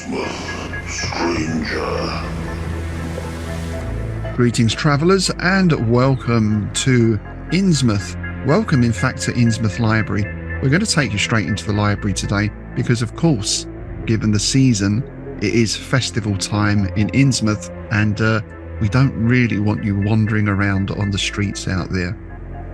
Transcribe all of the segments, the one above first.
Innsmouth, stranger. Greetings, travellers, and welcome to Innsmouth. Welcome, in fact, to Innsmouth Library. We're going to take you straight into the library today because, of course, given the season, it is festival time in Innsmouth, and we don't really want you wandering around on the streets out there.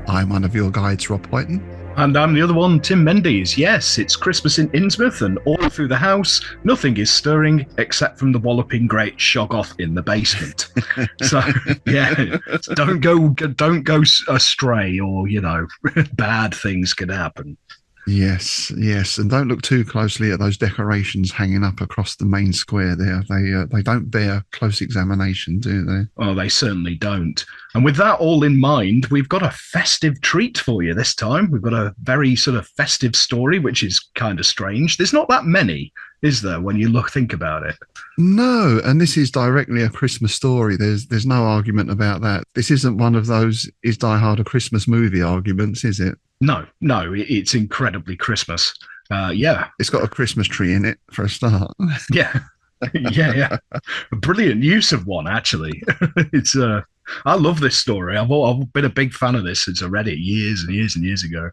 I'm one of your guides, Rob Whiten. And I'm the other one, Tim Mendes. Yes, it's Christmas in Innsmouth, and all through the house, nothing is stirring except from the walloping great shoggoth in the basement. So, yeah, don't go astray, or bad things can happen. Yes, and don't look too closely at those decorations hanging up across the main square there. They don't bear close examination, do they? Oh, they certainly don't. And with that all in mind, we've got a festive treat for you this time. We've got a very sort of festive story, which is kind of strange. There's not that many, is there, when you think about it? No, and this is directly a Christmas story. There's no argument about that. This isn't one of those is Die Hard a Christmas movie arguments, is it? No, it's incredibly Christmas. Yeah. It's got a Christmas tree in it for a start. Yeah. Yeah. A brilliant use of one, actually. It's I love this story. I've been a big fan of this since I read it years and years and years ago.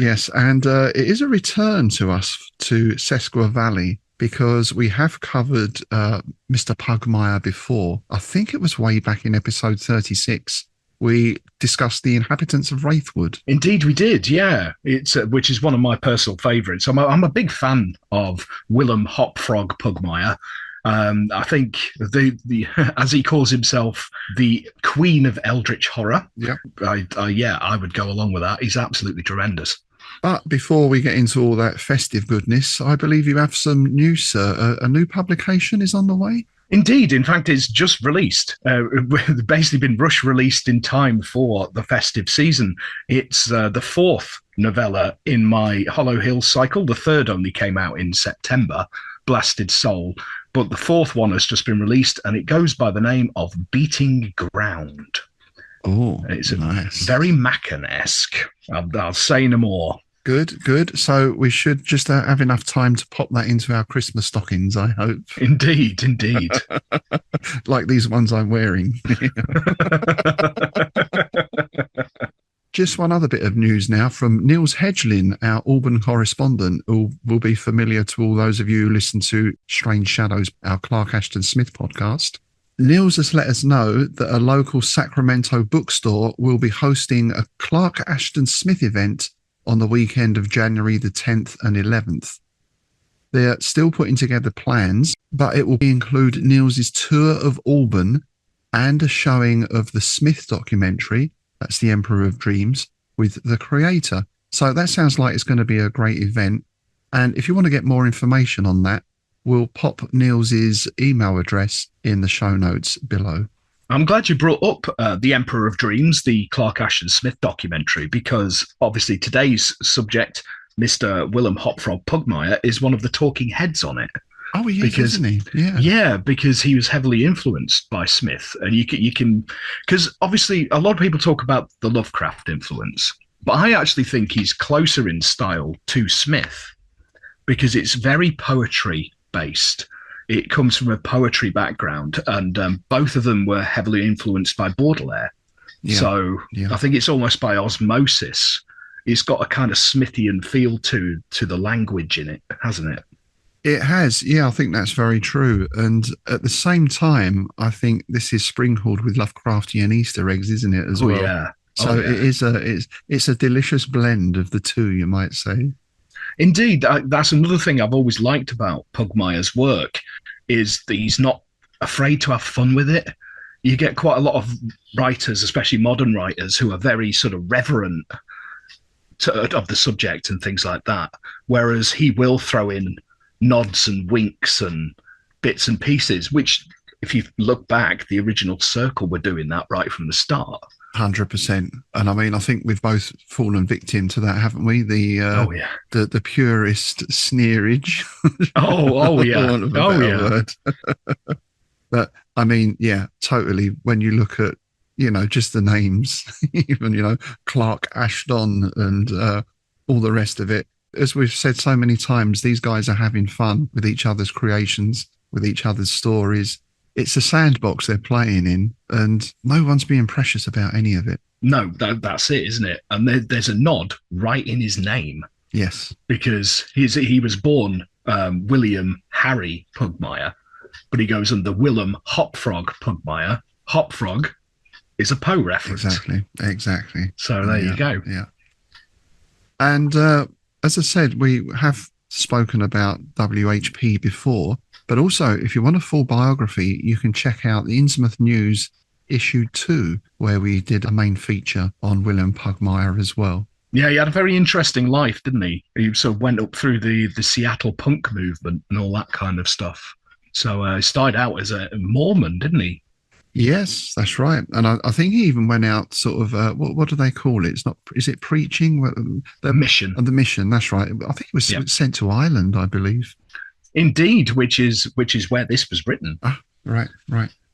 Yes, and it is a return to us to Sesqua Valley, because we have covered Mr. Pugmire before. I think it was way back in episode 36. We discussed the inhabitants of Wraithwood. Indeed, we did. Yeah, it's which is one of my personal favourites. I'm a big fan of Willem Hopfrog Pugmire. I think the as he calls himself, the Queen of Eldritch Horror. Yeah, I would go along with that. He's absolutely tremendous. But before we get into all that festive goodness, I believe you have some news, sir. A new publication is on the way. Indeed. In fact, it's just released. Basically been rush released in time for the festive season. It's the fourth novella in my Hollow Hill cycle. The third only came out in September, Blasted Soul. But the fourth one has just been released, and it goes by the name of Beating Ground. Oh, it's nice. Very Maccan-esque. I'll say no more. Good. So we should just have enough time to pop that into our Christmas stockings, I hope. Indeed. Like these ones I'm wearing. Just one other bit of news now from Niels Hedgelin, our Auburn correspondent, who will be familiar to all those of you who listen to Strange Shadows, our Clark Ashton Smith podcast. Niels has let us know that a local Sacramento bookstore will be hosting a Clark Ashton Smith event on the weekend of January the 10th and 11th. They're still putting together plans, but it will include Niels's tour of Auburn and a showing of the Smith documentary, that's The Emperor of Dreams, with the creator. So that sounds like it's going to be a great event. And if you want to get more information on that, we'll pop Niels's email address in the show notes below. I'm glad you brought up The Emperor of Dreams, the Clark Ashton Smith documentary, because obviously today's subject, Mr. Willem Hopfrog Pugmire, is one of the talking heads on it. Oh, he is, isn't he? Yeah, because he was heavily influenced by Smith. And you can, because obviously a lot of people talk about the Lovecraft influence, but I actually think he's closer in style to Smith because it's very poetry based. It comes from a poetry background, and both of them were heavily influenced by Baudelaire. Yeah, so I think it's almost by osmosis. It's got a kind of Smithian feel to the language in it, hasn't it? It has. Yeah, I think that's very true. And at the same time, I think this is sprinkled with Lovecraftian Easter eggs, isn't it, as well? Yeah. So it's a delicious blend of the two, you might say. Indeed, that's another thing I've always liked about Pugmire's work, is that he's not afraid to have fun with it. You get quite a lot of writers, especially modern writers, who are very sort of reverent of the subject and things like that, whereas he will throw in nods and winks and bits and pieces, which, if you look back, the original Circle were doing that right from the start. 100%. And I mean, I think we've both fallen victim to that, haven't we? The purist sneerage. Oh yeah. But I mean, yeah, totally. When you look at, just the names, even, Clark Ashton and all the rest of it, as we've said so many times, these guys are having fun with each other's creations. with each other's stories. It's a sandbox they're playing in, and no one's being precious about any of it. No, that's it, isn't it? And there's a nod right in his name. Yes. Because he was born William Harry Pugmire, but he goes under Willem Hopfrog Pugmire. Hopfrog is a Poe reference. Exactly. So there you go. Yeah. And as I said, we have spoken about WHP before, but also if you want a full biography, you can check out the Innsmouth News issue 2, where we did a main feature on William Pugmire as well. Yeah, he had a very interesting life, didn't he? He sort of went up through the Seattle punk movement and all that kind of stuff. So he started out as a Mormon, didn't he? Yes, that's right. And I think he even went out sort of, what do they call it? It's not, is it preaching? The mission. The mission, that's right. I think he was sent to Ireland, I believe. Indeed, which is where this was written. Ah, right.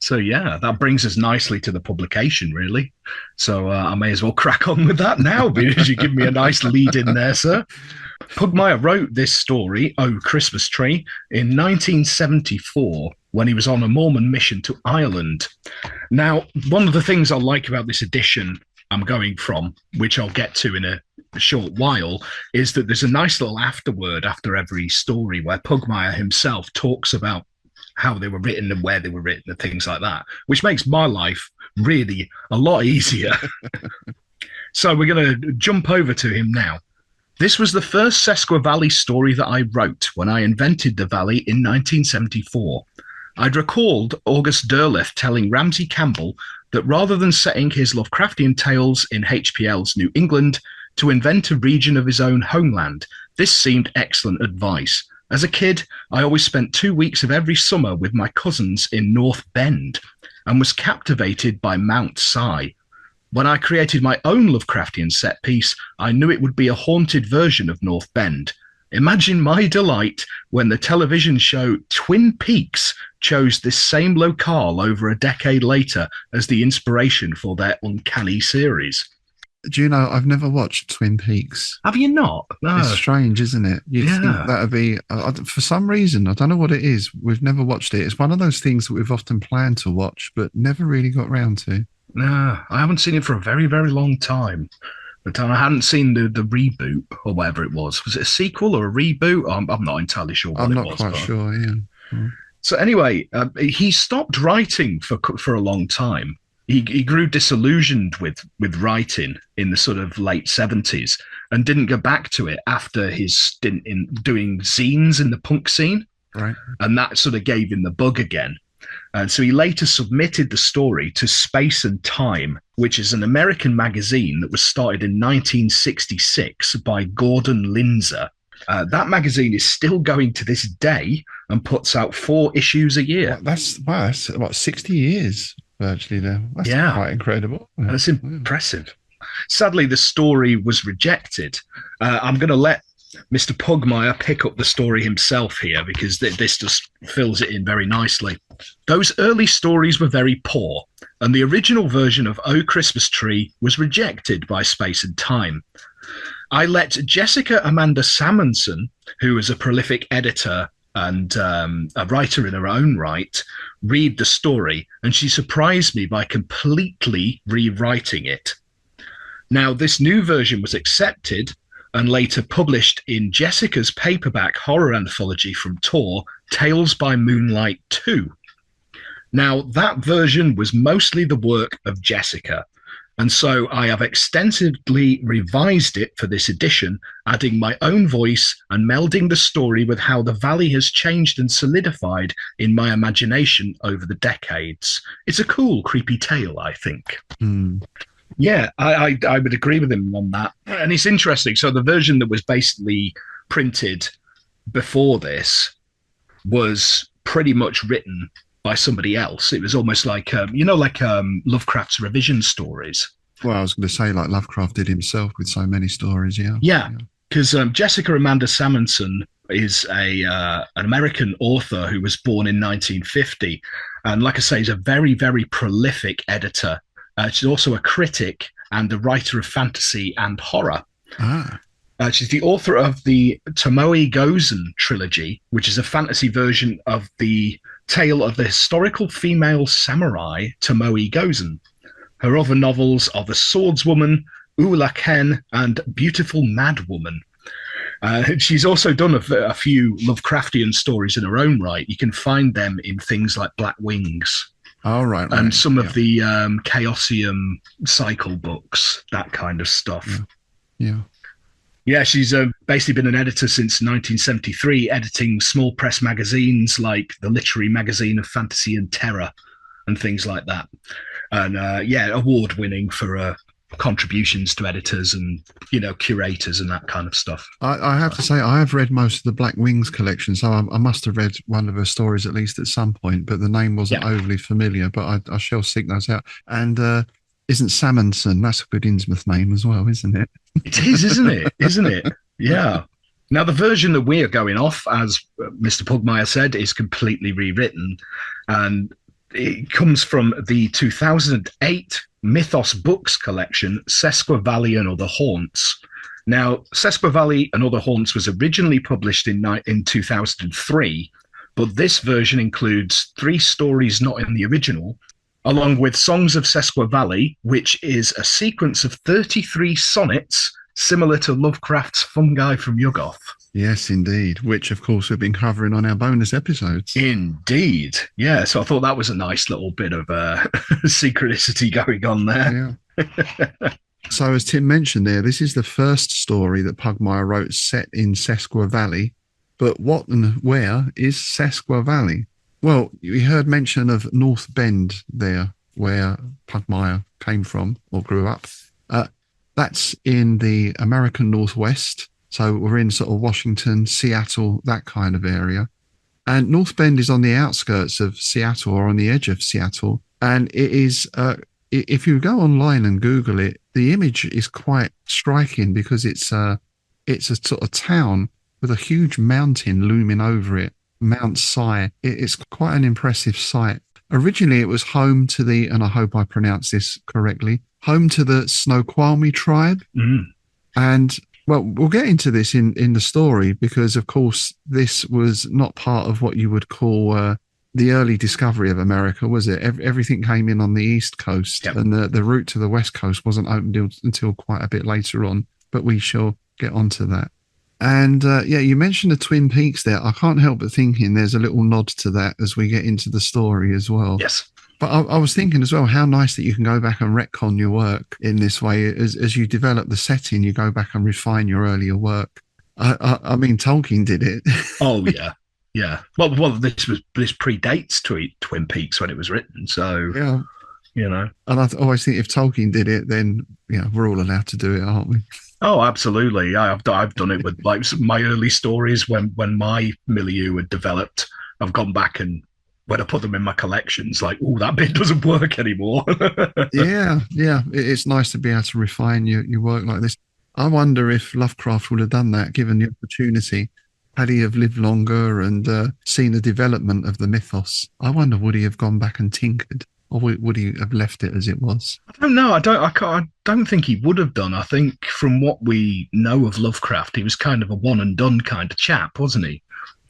So yeah, that brings us nicely to the publication, really. So I may as well crack on with that now, because you give me a nice lead in there, sir. Pugmire wrote this story, Oh Christmas Tree, in 1974 when he was on a Mormon mission to Ireland. Now, one of the things I like about this edition I'm going from, which I'll get to in a short while, is that there's a nice little afterword after every story where Pugmire himself talks about how they were written and where they were written and things like that, which makes my life really a lot easier. So we're going to jump over to him now. This was the first Sesqua Valley story that I wrote when I invented the valley in 1974. I'd recalled August Derleth telling Ramsey Campbell that rather than setting his Lovecraftian tales in HPL's New England, to invent a region of his own homeland. This seemed excellent advice. As a kid, I always spent 2 weeks of every summer with my cousins in North Bend and was captivated by Mount Si. When I created my own Lovecraftian set piece, I knew it would be a haunted version of North Bend. Imagine my delight when the television show Twin Peaks chose this same locale over a decade later as the inspiration for their uncanny series. Do you know, I've never watched Twin Peaks. Have you not? No. It's strange, isn't it? You'd think that would be, for some reason, I don't know what it is, we've never watched it. It's one of those things that we've often planned to watch, but never really got round to. No, I haven't seen it for a very, very long time. But I hadn't seen the reboot or whatever it was. Was it a sequel or a reboot? I'm not entirely sure what it was. I'm not quite sure, yeah. So anyway, he stopped writing for a long time. He grew disillusioned with writing in the sort of late 70s and didn't go back to it after his stint in doing zines in the punk scene. Right. And that sort of gave him the bug again. And so he later submitted the story to Space and Time, which is an American magazine that was started in 1966 by Gordon Linzer. That magazine is still going to this day and puts out 4 issues a year. That's what, 60 years virtually there. That's quite incredible. That's impressive. Sadly, the story was rejected. I'm going to let Mr. Pugmire pick up the story himself here because this just fills it in very nicely. Those early stories were very poor, and the original version of Oh Christmas Tree was rejected by Space and Time. I let Jessica Amanda Salmonson, who is a prolific editor and a writer in her own right, read the story, and she surprised me by completely rewriting it. Now, this new version was accepted and later published in Jessica's paperback horror anthology from Tor, Tales by Moonlight 2. Now, that version was mostly the work of Jessica, and so I have extensively revised it for this edition, adding my own voice and melding the story with how the valley has changed and solidified in my imagination over the decades. It's a cool, creepy tale, I think. Yeah, I would agree with him on that. And it's interesting. So the version that was basically printed before this was pretty much written by somebody else. It was almost like, Lovecraft's revision stories. Well, I was going to say, like Lovecraft did himself with so many stories, Yeah, because Jessica Amanda Salmonson is an American author who was born in 1950. And like I say, is a very, very prolific editor. She's also a critic and a writer of fantasy and horror. She's the author of the Tomoe Gozen trilogy, which is a fantasy version of the tale of the historical female samurai Tomoe Gozen. Her other novels are The Swordswoman, Ula Ken, and Beautiful Mad Woman. She's also done a few Lovecraftian stories in her own right. You can find them in things like Black Wings. Oh, right. And some of the Chaosium cycle books, that kind of stuff. Yeah, she's basically been an editor since 1973, editing small press magazines like the Literary Magazine of Fantasy and Terror and things like that. And award-winning for contributions to editors and, curators and that kind of stuff. I have to say, I have read most of the Black Wings collection, so I must have read one of her stories at least at some point, but the name wasn't overly familiar, but I shall seek those out. And isn't Salmonson, that's a good Innsmouth name as well, isn't it? It is, isn't it? Isn't it? Yeah. Now, the version that we are going off, as Mr. Pugmire said, is completely rewritten, and it comes from the 2008 Mythos Books collection, Sesqua Valley and Other Haunts. Now, Sesqua Valley and Other Haunts was originally published in 2003, but this version includes 3 stories not in the original, along with Songs of Sesqua Valley, which is a sequence of 33 sonnets similar to Lovecraft's Fungi from Yuggoth. Yes, indeed, which, of course, we've been covering on our bonus episodes. Indeed. Yeah, so I thought that was a nice little bit of synchronicity going on there. Yeah. So, as Tim mentioned there, this is the first story that Pugmire wrote set in Sesqua Valley. But what and where is Sesqua Valley? Well, we heard mention of North Bend there, where Pugmire came from or grew up. That's in the American Northwest. So we're in sort of Washington, Seattle, that kind of area. And North Bend is on the outskirts of Seattle or on the edge of Seattle. And it is, if you go online and Google it, the image is quite striking because it's a sort of town with a huge mountain looming over it, Mount Si. It's quite an impressive sight. Originally, it was home to the, and I hope I pronounce this correctly, home to the Snoqualmie tribe. And well, we'll get into this in the story because, of course, this was not part of what you would call the early discovery of America, was it? Everything came in on the East Coast, and the route to the West Coast wasn't opened until quite a bit later on, but we shall get onto that. And you mentioned the Twin Peaks there. I can't help but thinking there's a little nod to that as we get into the story as well. Yes. But I was thinking as well, how nice that you can go back and retcon your work in this way. As you develop the setting, you go back and refine your earlier work. I mean, Tolkien did it. Oh, yeah. Yeah. Well, this predates Twin Peaks when it was written. So, And I always think if Tolkien did it, then, we're all allowed to do it, aren't we? Oh, absolutely. I've done it with like my early stories when my milieu had developed. I've gone back and when I put them in my collections, like, oh, that bit doesn't work anymore. Yeah. It's nice to be able to refine your work like this. I wonder if Lovecraft would have done that, given the opportunity. Had he have lived longer and seen the development of the mythos, I wonder, would he have gone back and tinkered? Or would he have left it as it was? I don't know. I don't think he would have done. I think from what we know of Lovecraft, he was kind of a one and done kind of chap, wasn't he?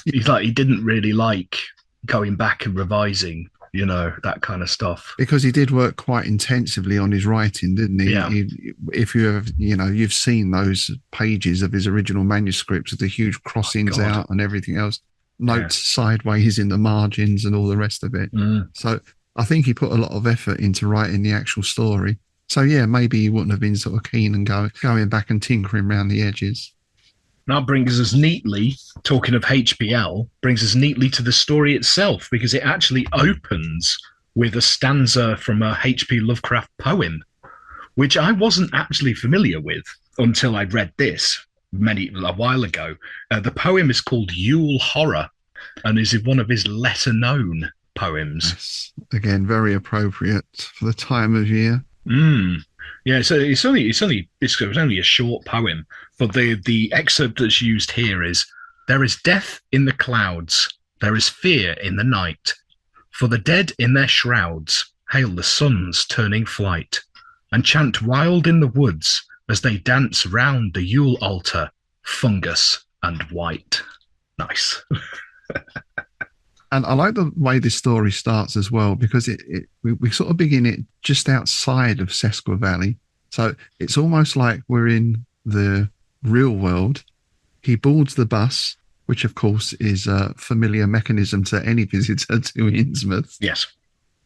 He didn't really like going back and revising, that kind of stuff. Because he did work quite intensively on his writing, didn't he? Yeah. If you have, you've seen those pages of his original manuscripts with the huge crossings out and everything else, notes sideways in the margins and all the rest of it. So I think he put a lot of effort into writing the actual story. So maybe he wouldn't have been sort of keen and going back and tinkering around the edges. That brings us neatly, talking of HPL, brings us neatly to the story itself, because it actually opens with a stanza from a H.P. Lovecraft poem, which I wasn't actually familiar with until I read this a while ago. The poem is called Yule Horror and is one of his lesser known poems. Yes. Again, very appropriate for the time of year. Yeah, so it's only a short poem, but the excerpt that's used here is: "There is death in the clouds, there is fear in the night. For the dead in their shrouds hail the sun's turning flight, and chant wild in the woods as they dance round the Yule altar, fungus and white." Nice. And I like the way this story starts as well, because we sort of begin it just outside of Sesqua Valley. So it's almost like we're in the real world. He boards the bus, which of course is a familiar mechanism to any visitor to Innsmouth. Yes.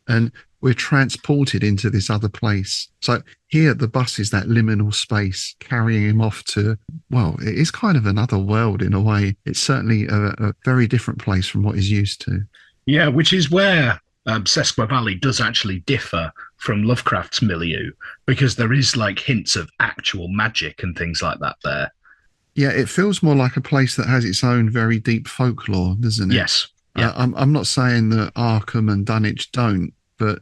And we're transported into this other place. So here the bus is that liminal space carrying him off to, well, it is kind of another world in a way. It's certainly a very different place from what he's used to. Yeah, which is where Sesqua Valley does actually differ from Lovecraft's milieu, because there is like hints of actual magic and things like that there. Yeah, it feels more like a place that has its own very deep folklore, doesn't it? Yes. Yeah. I'm not saying that Arkham and Dunwich don't, but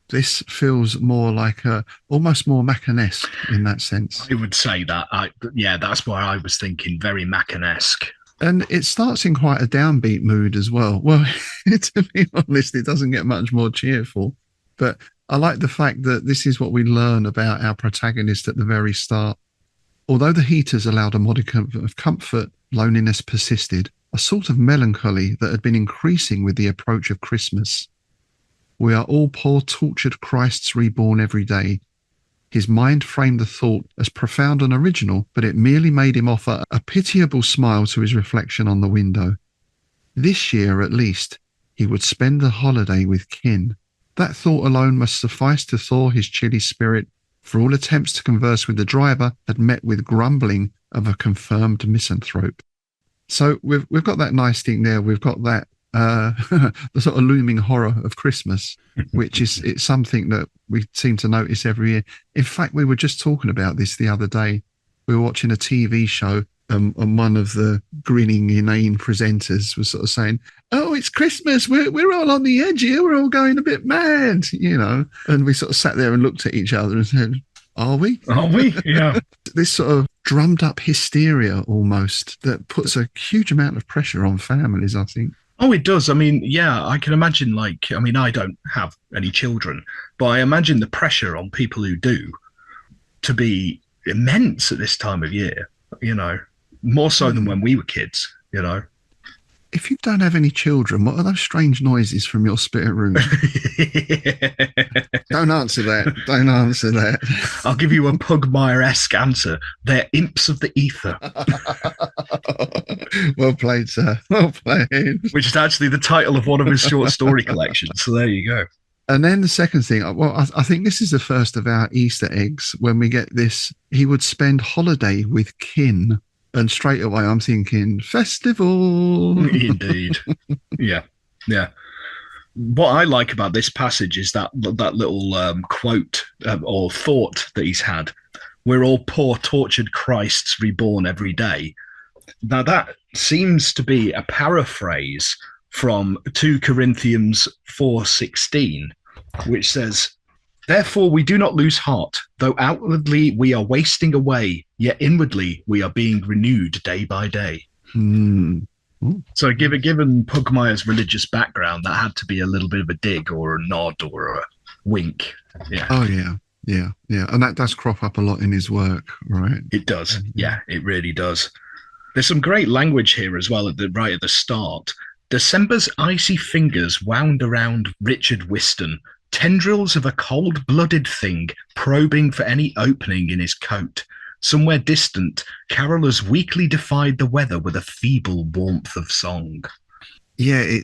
this feels more like almost more Macanesque in that sense. I would say that. That's why I was thinking, very Macanesque. And it starts in quite a downbeat mood as well. Well, to be honest, it doesn't get much more cheerful. But I like the fact that this is what we learn about our protagonist at the very start. Although the heaters allowed a modicum of comfort, loneliness persisted, a sort of melancholy that had been increasing with the approach of Christmas. We are all poor tortured Christs reborn every day. His mind framed the thought as profound and original, but it merely made him offer a pitiable smile to his reflection on the window. This year, at least, he would spend the holiday with kin. That thought alone must suffice to thaw his chilly spirit, for all attempts to converse with the driver had met with grumbling of a confirmed misanthrope. So we've got that nice thing there. We've got that the sort of looming horror of Christmas, which is it's something that we seem to notice every year. In fact, we were just talking about this the other day. We were watching a TV show, and one of the grinning, inane presenters was sort of saying, "Oh, it's Christmas. We're all on the edge here. We're all going a bit mad, you know." And we sort of sat there and looked at each other and said, "Are we? Are we?" Yeah. This sort of drummed up hysteria almost that puts a huge amount of pressure on families, I think. Oh, it does. I mean, yeah, I can imagine, I don't have any children, but I imagine the pressure on people who do to be immense at this time of year, you know, more so than when we were kids, you know. If you don't have any children, what are those strange noises from your spare room? Don't answer that. Don't answer that. I'll give you a Pugmire-esque answer. They're imps of the ether. Well played, sir. Well played. Which is actually the title of one of his short story collections. So there you go. And then the second thing, well, I think this is the first of our Easter eggs when we get this. He would spend holiday with kin. And straight away, I'm thinking, festival. Indeed. Yeah. Yeah. What I like about this passage is that little quote or thought that he's had. We're all poor, tortured Christs reborn every day. Now, that seems to be a paraphrase from 2 Corinthians 4:16, which says, "Therefore we do not lose heart, though outwardly we are wasting away, yet inwardly we are being renewed day by day." So given Pugmire's religious background, that had to be a little bit of a dig or a nod or a wink. Yeah. Oh, yeah. Yeah. Yeah. And that does crop up a lot in his work, right? It does. Yeah, it really does. There's some great language here as well right at the start. December's icy fingers wound around Richard Whiston, tendrils of a cold-blooded thing probing for any opening in his coat. Somewhere distant, carolers weakly defied the weather with a feeble warmth of song. Yeah, it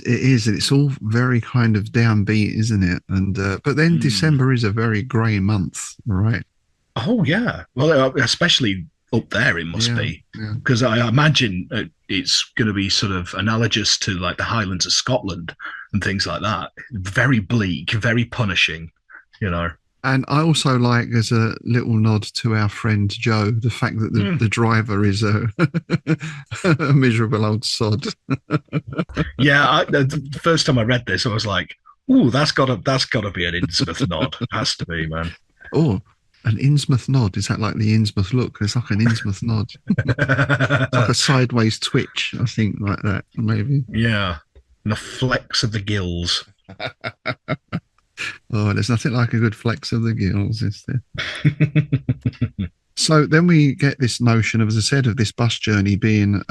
is. It's all very kind of downbeat, isn't it? And but then December is a very grey month, right? Oh yeah. Well, especially up there, it must be, because I imagine it's going to be sort of analogous to like the Highlands of Scotland and things like that. Very bleak, very punishing, you know. And I also like, as a little nod to our friend Joe, the fact that the driver is a miserable old sod. Yeah, the first time I read this, I was like, "Ooh, that's got to be an Innsmouth nod. It has to be, man." Oh, an Innsmouth nod? Is that like the Innsmouth look? It's like an Innsmouth nod. It's like a sideways twitch, I think, like that, maybe. Yeah, and the flex of the gills. Oh, there's nothing like a good flex of the gills, is there? So then we get this notion of, as I said, of this bus journey being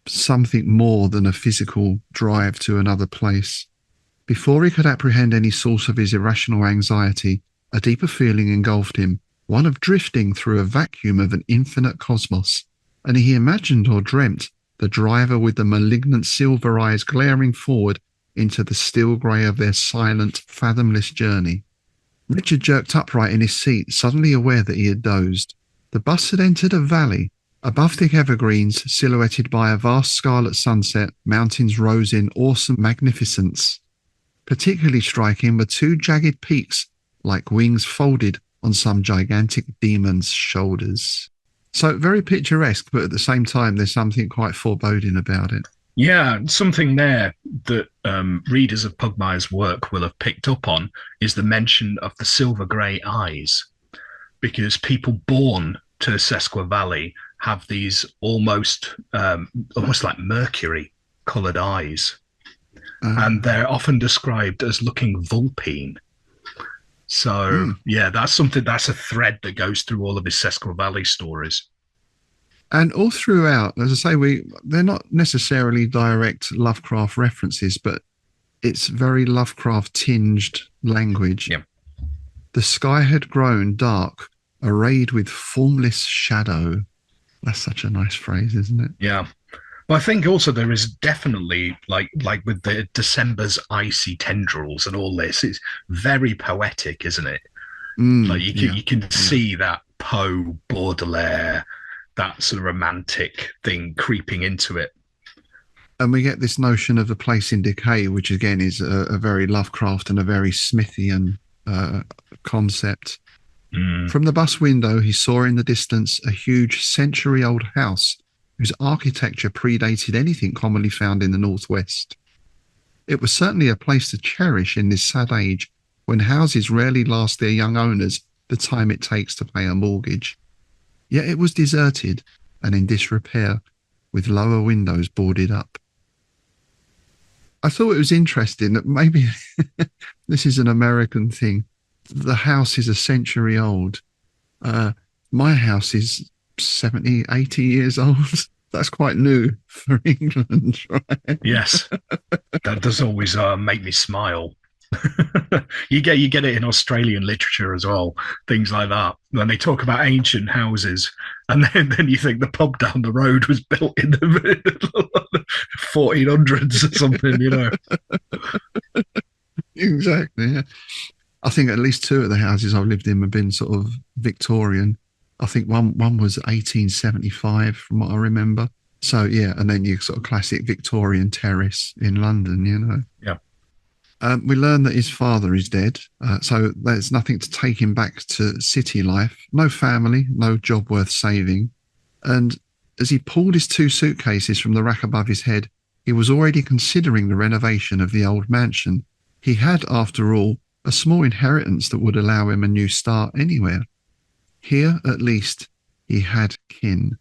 something more than a physical drive to another place. Before he could apprehend any source of his irrational anxiety, a deeper feeling engulfed him, one of drifting through a vacuum of an infinite cosmos, and he imagined or dreamt the driver with the malignant silver eyes glaring forward into the still grey of their silent, fathomless journey. Richard jerked upright in his seat, suddenly aware that he had dozed. The bus had entered a valley. Above thick evergreens, silhouetted by a vast scarlet sunset, mountains rose in awesome magnificence. Particularly striking were two jagged peaks, like wings folded on some gigantic demon's shoulders. So very picturesque, but at the same time, there's something quite foreboding about it. Yeah, something there that readers of Pugmire's work will have picked up on is the mention of the silver grey eyes, because people born to Sesqua Valley have these almost like mercury coloured eyes, and they're often described as looking vulpine. So yeah, that's a thread that goes through all of his Sesqua Valley stories. And all throughout, as I say, they're not necessarily direct Lovecraft references, but it's very Lovecraft-tinged language. Yeah. The sky had grown dark, arrayed with formless shadow. That's such a nice phrase, isn't it? Yeah. But I think also there is definitely, like with the December's icy tendrils and all this, it's very poetic, isn't it? Like you can see that Poe, Baudelaire, that sort of romantic thing creeping into it. And we get this notion of the place in decay, which again is a very Lovecraft and a very Smithian concept. From the bus window, he saw in the distance a huge century-old house whose architecture predated anything commonly found in the Northwest. It was certainly a place to cherish in this sad age when houses rarely last their young owners the time it takes to pay a mortgage. Yet it was deserted and in disrepair, with lower windows boarded up. I thought it was interesting that maybe this is an American thing. The house is a century old. My house is 70, 80 years old. That's quite new for England, right? Yes. That does always make me smile. You get it in Australian literature as well, things like that. When they talk about ancient houses, and then you think the pub down the road was built in the 1400s or something, you know. Exactly. Yeah. I think at least two of the houses I've lived in have been sort of Victorian. I think one was 1875 from what I remember. So yeah, and then your sort of classic Victorian terrace in London, you know. Yeah. We learn that his father is dead, so there's nothing to take him back to city life. No family, no job worth saving. And as he pulled his two suitcases from the rack above his head, he was already considering the renovation of the old mansion. He had, after all, a small inheritance that would allow him a new start anywhere. Here, at least, he had kin.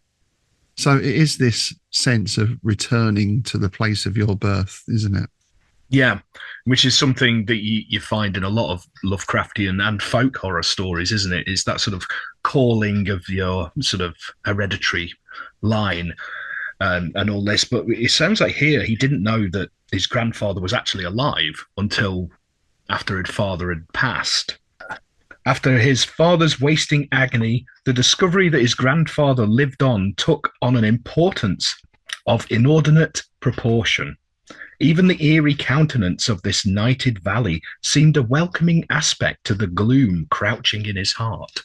So it is this sense of returning to the place of your birth, isn't it? Yeah, which is something that you find in a lot of Lovecraftian and folk horror stories, isn't it? It's that sort of calling of your sort of hereditary line and all this. But it sounds like here he didn't know that his grandfather was actually alive until after his father had passed. After his father's wasting agony, the discovery that his grandfather lived on took on an importance of inordinate proportion. Even the eerie countenance of this nighted valley seemed a welcoming aspect to the gloom crouching in his heart.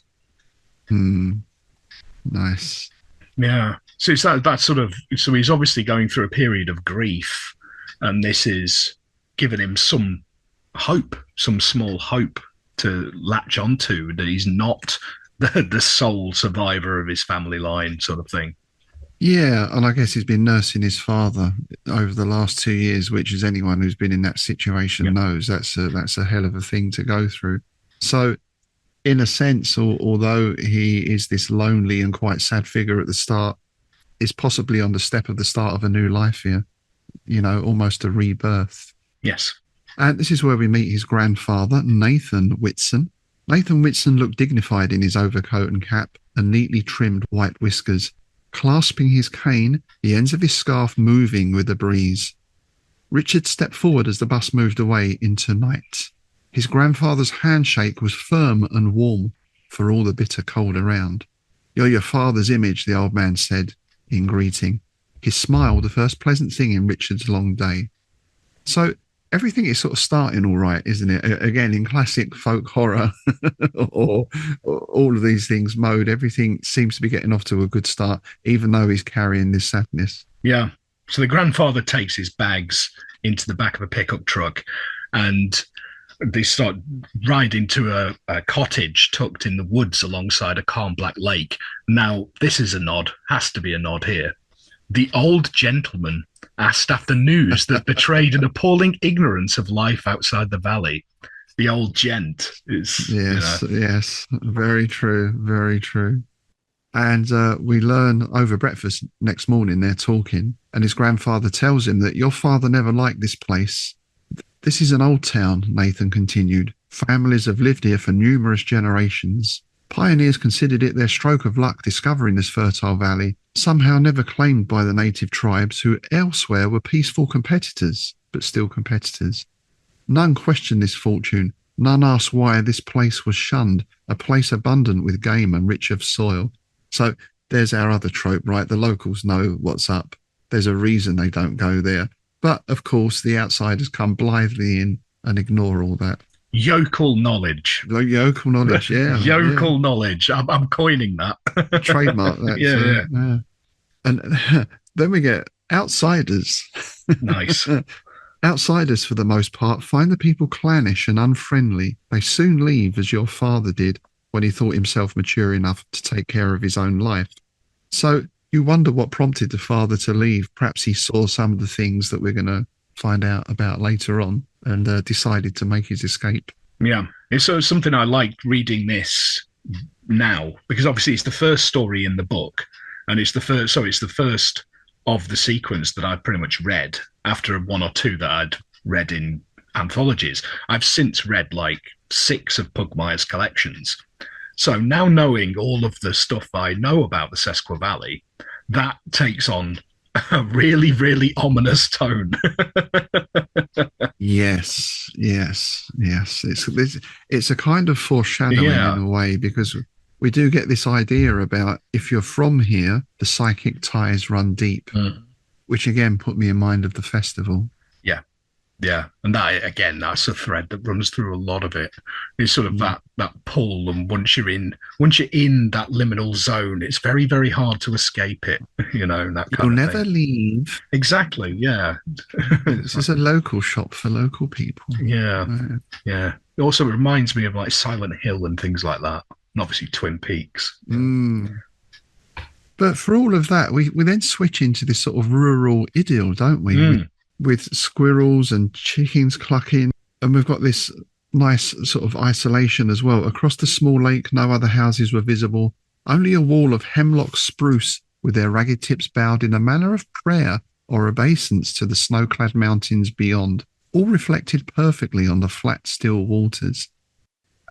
Nice. Yeah. So it's that sort of, so he's obviously going through a period of grief, and this is giving him some hope, some small hope to latch onto, that he's not the sole survivor of his family line sort of thing. Yeah, and I guess he's been nursing his father over the last 2 years, which, as anyone who's been in that situation knows, that's a hell of a thing to go through. So, in a sense, although he is this lonely and quite sad figure at the start, is possibly on the step of the start of a new life here, you know, almost a rebirth. Yes. And this is where we meet his grandfather, Nathan Whitson. Nathan Whitson looked dignified in his overcoat and cap and neatly trimmed white whiskers. clasping his cane, the ends of his scarf moving with the breeze. Richard stepped forward as the bus moved away into night. His grandfather's handshake was firm and warm for all the bitter cold around. "You're your father's image," the old man said in greeting. His smile, the first pleasant thing in Richard's long day. So everything is sort of starting all right, isn't it? Again, in classic folk horror or all of these things mode, everything seems to be getting off to a good start, even though he's carrying this sadness. Yeah. So the grandfather takes his bags into the back of a pickup truck, and they start riding to a cottage tucked in the woods alongside a calm black lake. Now, this is a nod, has to be a nod here. The old gentleman asked after news that betrayed an appalling ignorance of life outside the valley. The old gent is... Yes, very true, very true. And we learn over breakfast next morning they're talking, and his grandfather tells him that your father never liked this place. This is an old town, Nathan continued. Families have lived here for numerous generations. Pioneers considered it their stroke of luck discovering this fertile valley, somehow never claimed by the native tribes who elsewhere were peaceful competitors, but still competitors. None questioned this fortune. None asked why this place was shunned, a place abundant with game and rich of soil. So there's our other trope, right? The locals know what's up. There's a reason they don't go there. But, of course, the outsiders come blithely in and ignore all that. Yokel knowledge. Yokel knowledge, yeah. Yokel knowledge. I'm coining that. Trademark that. Yeah. And then we get outsiders. Nice. Outsiders, for the most part, find the people clannish and unfriendly. They soon leave, as your father did when he thought himself mature enough to take care of his own life. So you wonder what prompted the father to leave. Perhaps he saw some of the things that we're going to find out about later on and decided to make his escape. Yeah, it's sort of something I liked reading this now, because obviously it's the first story in the book, and it's the first of the sequence that I've pretty much read after one or two that I'd read in anthologies. I've since read like 6 of Pugmire's collections. So now knowing all of the stuff I know about the Sesqua Valley, that takes on a really, really ominous tone. Yes. It's a kind of foreshadowing in a way, because we do get this idea about if you're from here, the psychic ties run deep, which again put me in mind of the festival. Yeah, and that again, that's a thread that runs through a lot of it. It's sort of that pull, and once you're in that liminal zone, it's very, very hard to escape it. You know, that kind You'll of never thing. Leave. Exactly. Yeah. This is a local shop for local people. Yeah. It also reminds me of like Silent Hill and things like that, and obviously Twin Peaks. But for all of that, we then switch into this sort of rural idyll, don't we? With squirrels and chickens clucking. And we've got this nice sort of isolation as well. Across the small lake, no other houses were visible. Only a wall of hemlock spruce with their ragged tips bowed in a manner of prayer or obeisance to the snow-clad mountains beyond, all reflected perfectly on the flat, still waters.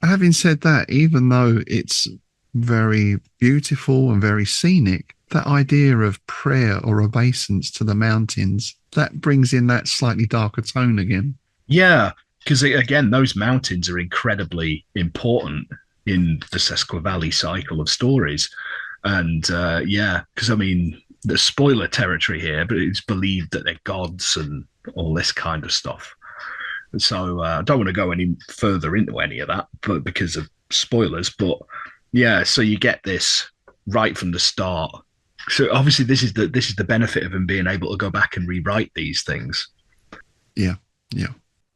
Having said that, even though it's very beautiful and very scenic, that idea of prayer or obeisance to the mountains, that brings in that slightly darker tone again. Yeah, because again, those mountains are incredibly important in the Sesqua Valley cycle of stories. And because I mean, the spoiler territory here, but it's believed that they're gods and all this kind of stuff. So I don't want to go any further into any of that, but because of spoilers. But yeah, so you get this right from the start. So obviously this is the benefit of him being able to go back and rewrite these things. Yeah.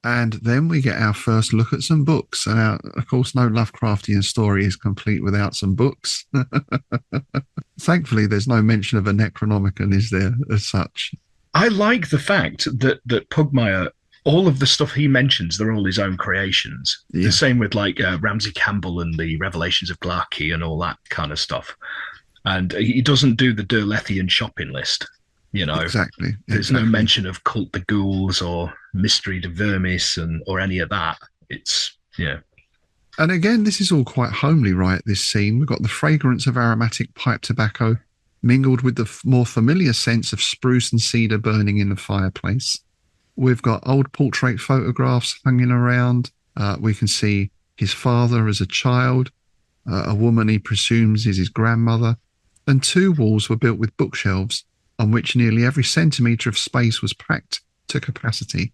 And then we get our first look at some books. And of course, no Lovecraftian story is complete without some books. Thankfully, there's no mention of a Necronomicon, is there, as such? I like the fact that Pugmire, all of the stuff he mentions, they're all his own creations. Yeah. The same with like Ramsey Campbell and the Revelations of Glarkey and all that kind of stuff. And he doesn't do the Derlethian shopping list, you know. Exactly. There's no mention of Cult the Ghouls or Mystery to Vermis or any of that. It's, yeah. And again, this is all quite homely, right, this scene. We've got the fragrance of aromatic pipe tobacco, mingled with the more familiar sense of spruce and cedar burning in the fireplace. We've got old portrait photographs hanging around. We can see his father as a child, a woman he presumes is his grandmother, and 2 walls were built with bookshelves on which nearly every centimetre of space was packed to capacity.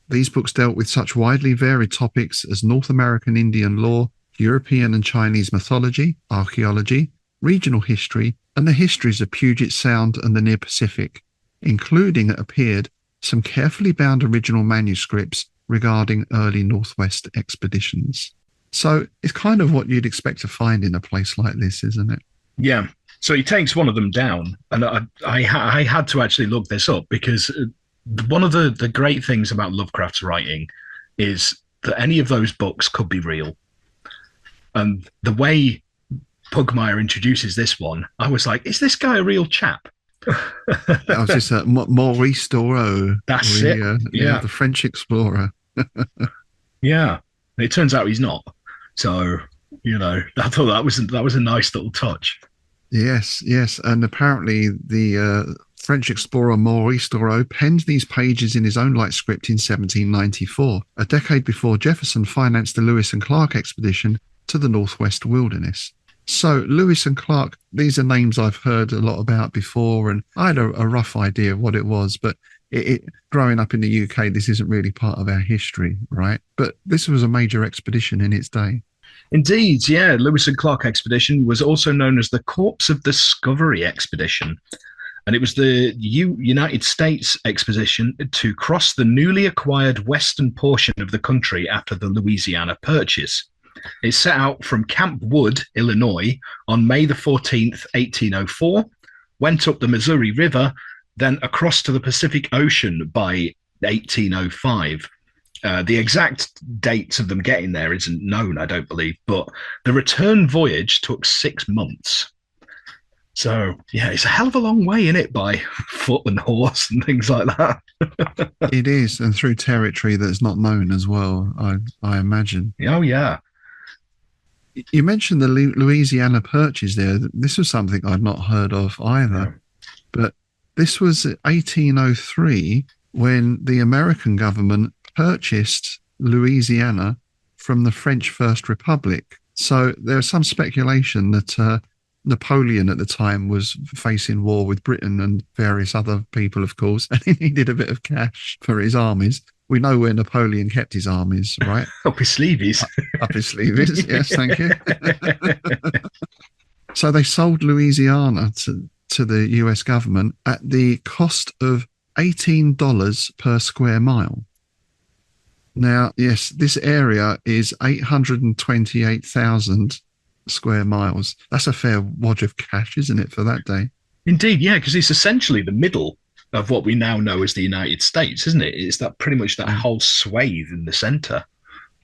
These books dealt with such widely varied topics as North American Indian law, European and Chinese mythology, archaeology, regional history, and the histories of Puget Sound and the Near Pacific, including, it appeared, some carefully bound original manuscripts regarding early Northwest expeditions. So it's kind of what you'd expect to find in a place like this, isn't it? Yeah. So he takes one of them down, and I had to actually look this up because one of the great things about Lovecraft's writing is that any of those books could be real. And the way Pugmire introduces this one, I was like, is this guy a real chap? That was just Maurice Doreau. That's it. The French explorer. Yeah. It turns out he's not. So, I thought that was a nice little touch. Yes. And apparently the French explorer Maurice Doreau penned these pages in his own light script in 1794, a decade before Jefferson financed the Lewis and Clark expedition to the Northwest Wilderness. So Lewis and Clark, these are names I've heard a lot about before, and I had a rough idea of what it was, but growing up in the UK, this isn't really part of our history, right? But this was a major expedition in its day. Indeed, yeah. Lewis and Clark expedition was also known as the Corpse of Discovery expedition. And it was the United States expedition to cross the newly acquired western portion of the country after the Louisiana Purchase. It set out from Camp Wood, Illinois, on May the 14th, 1804, went up the Missouri River, then across to the Pacific Ocean by 1805. The exact dates of them getting there isn't known, I don't believe, but the return voyage took 6 months. So, yeah, it's a hell of a long way, innit, by foot and horse and things like that. It is, and through territory that's not known as well, I imagine. Oh, yeah. You mentioned the Louisiana Purchase there. This was something I'd not heard of either. But this was 1803 when the American government purchased Louisiana from the French First Republic. So there's some speculation that Napoleon at the time was facing war with Britain and various other people, of course, and he needed a bit of cash for his armies. We know where Napoleon kept his armies, right? Up his sleeves. Up his sleeves, yes, thank you. So they sold Louisiana to the US government at the cost of $18 per square mile. Now, yes, this area is 828,000 square miles. That's a fair wad of cash, isn't it, for that day? Indeed, yeah, because it's essentially the middle of what we now know as the United States, isn't it? It's that pretty much that whole swathe in the center.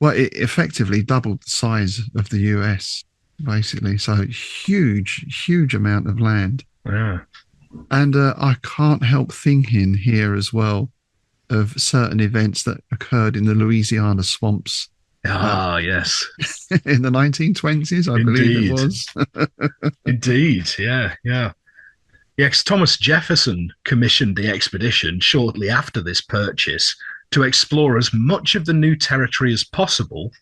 Well, it effectively doubled the size of the US, basically. So huge amount of land. Yeah. And I can't help thinking here as well of certain events that occurred in the Louisiana swamps. Yes. In the 1920s, I believe it was. Indeed, yeah. Yeah, because Thomas Jefferson commissioned the expedition shortly after this purchase to explore as much of the new territory as possible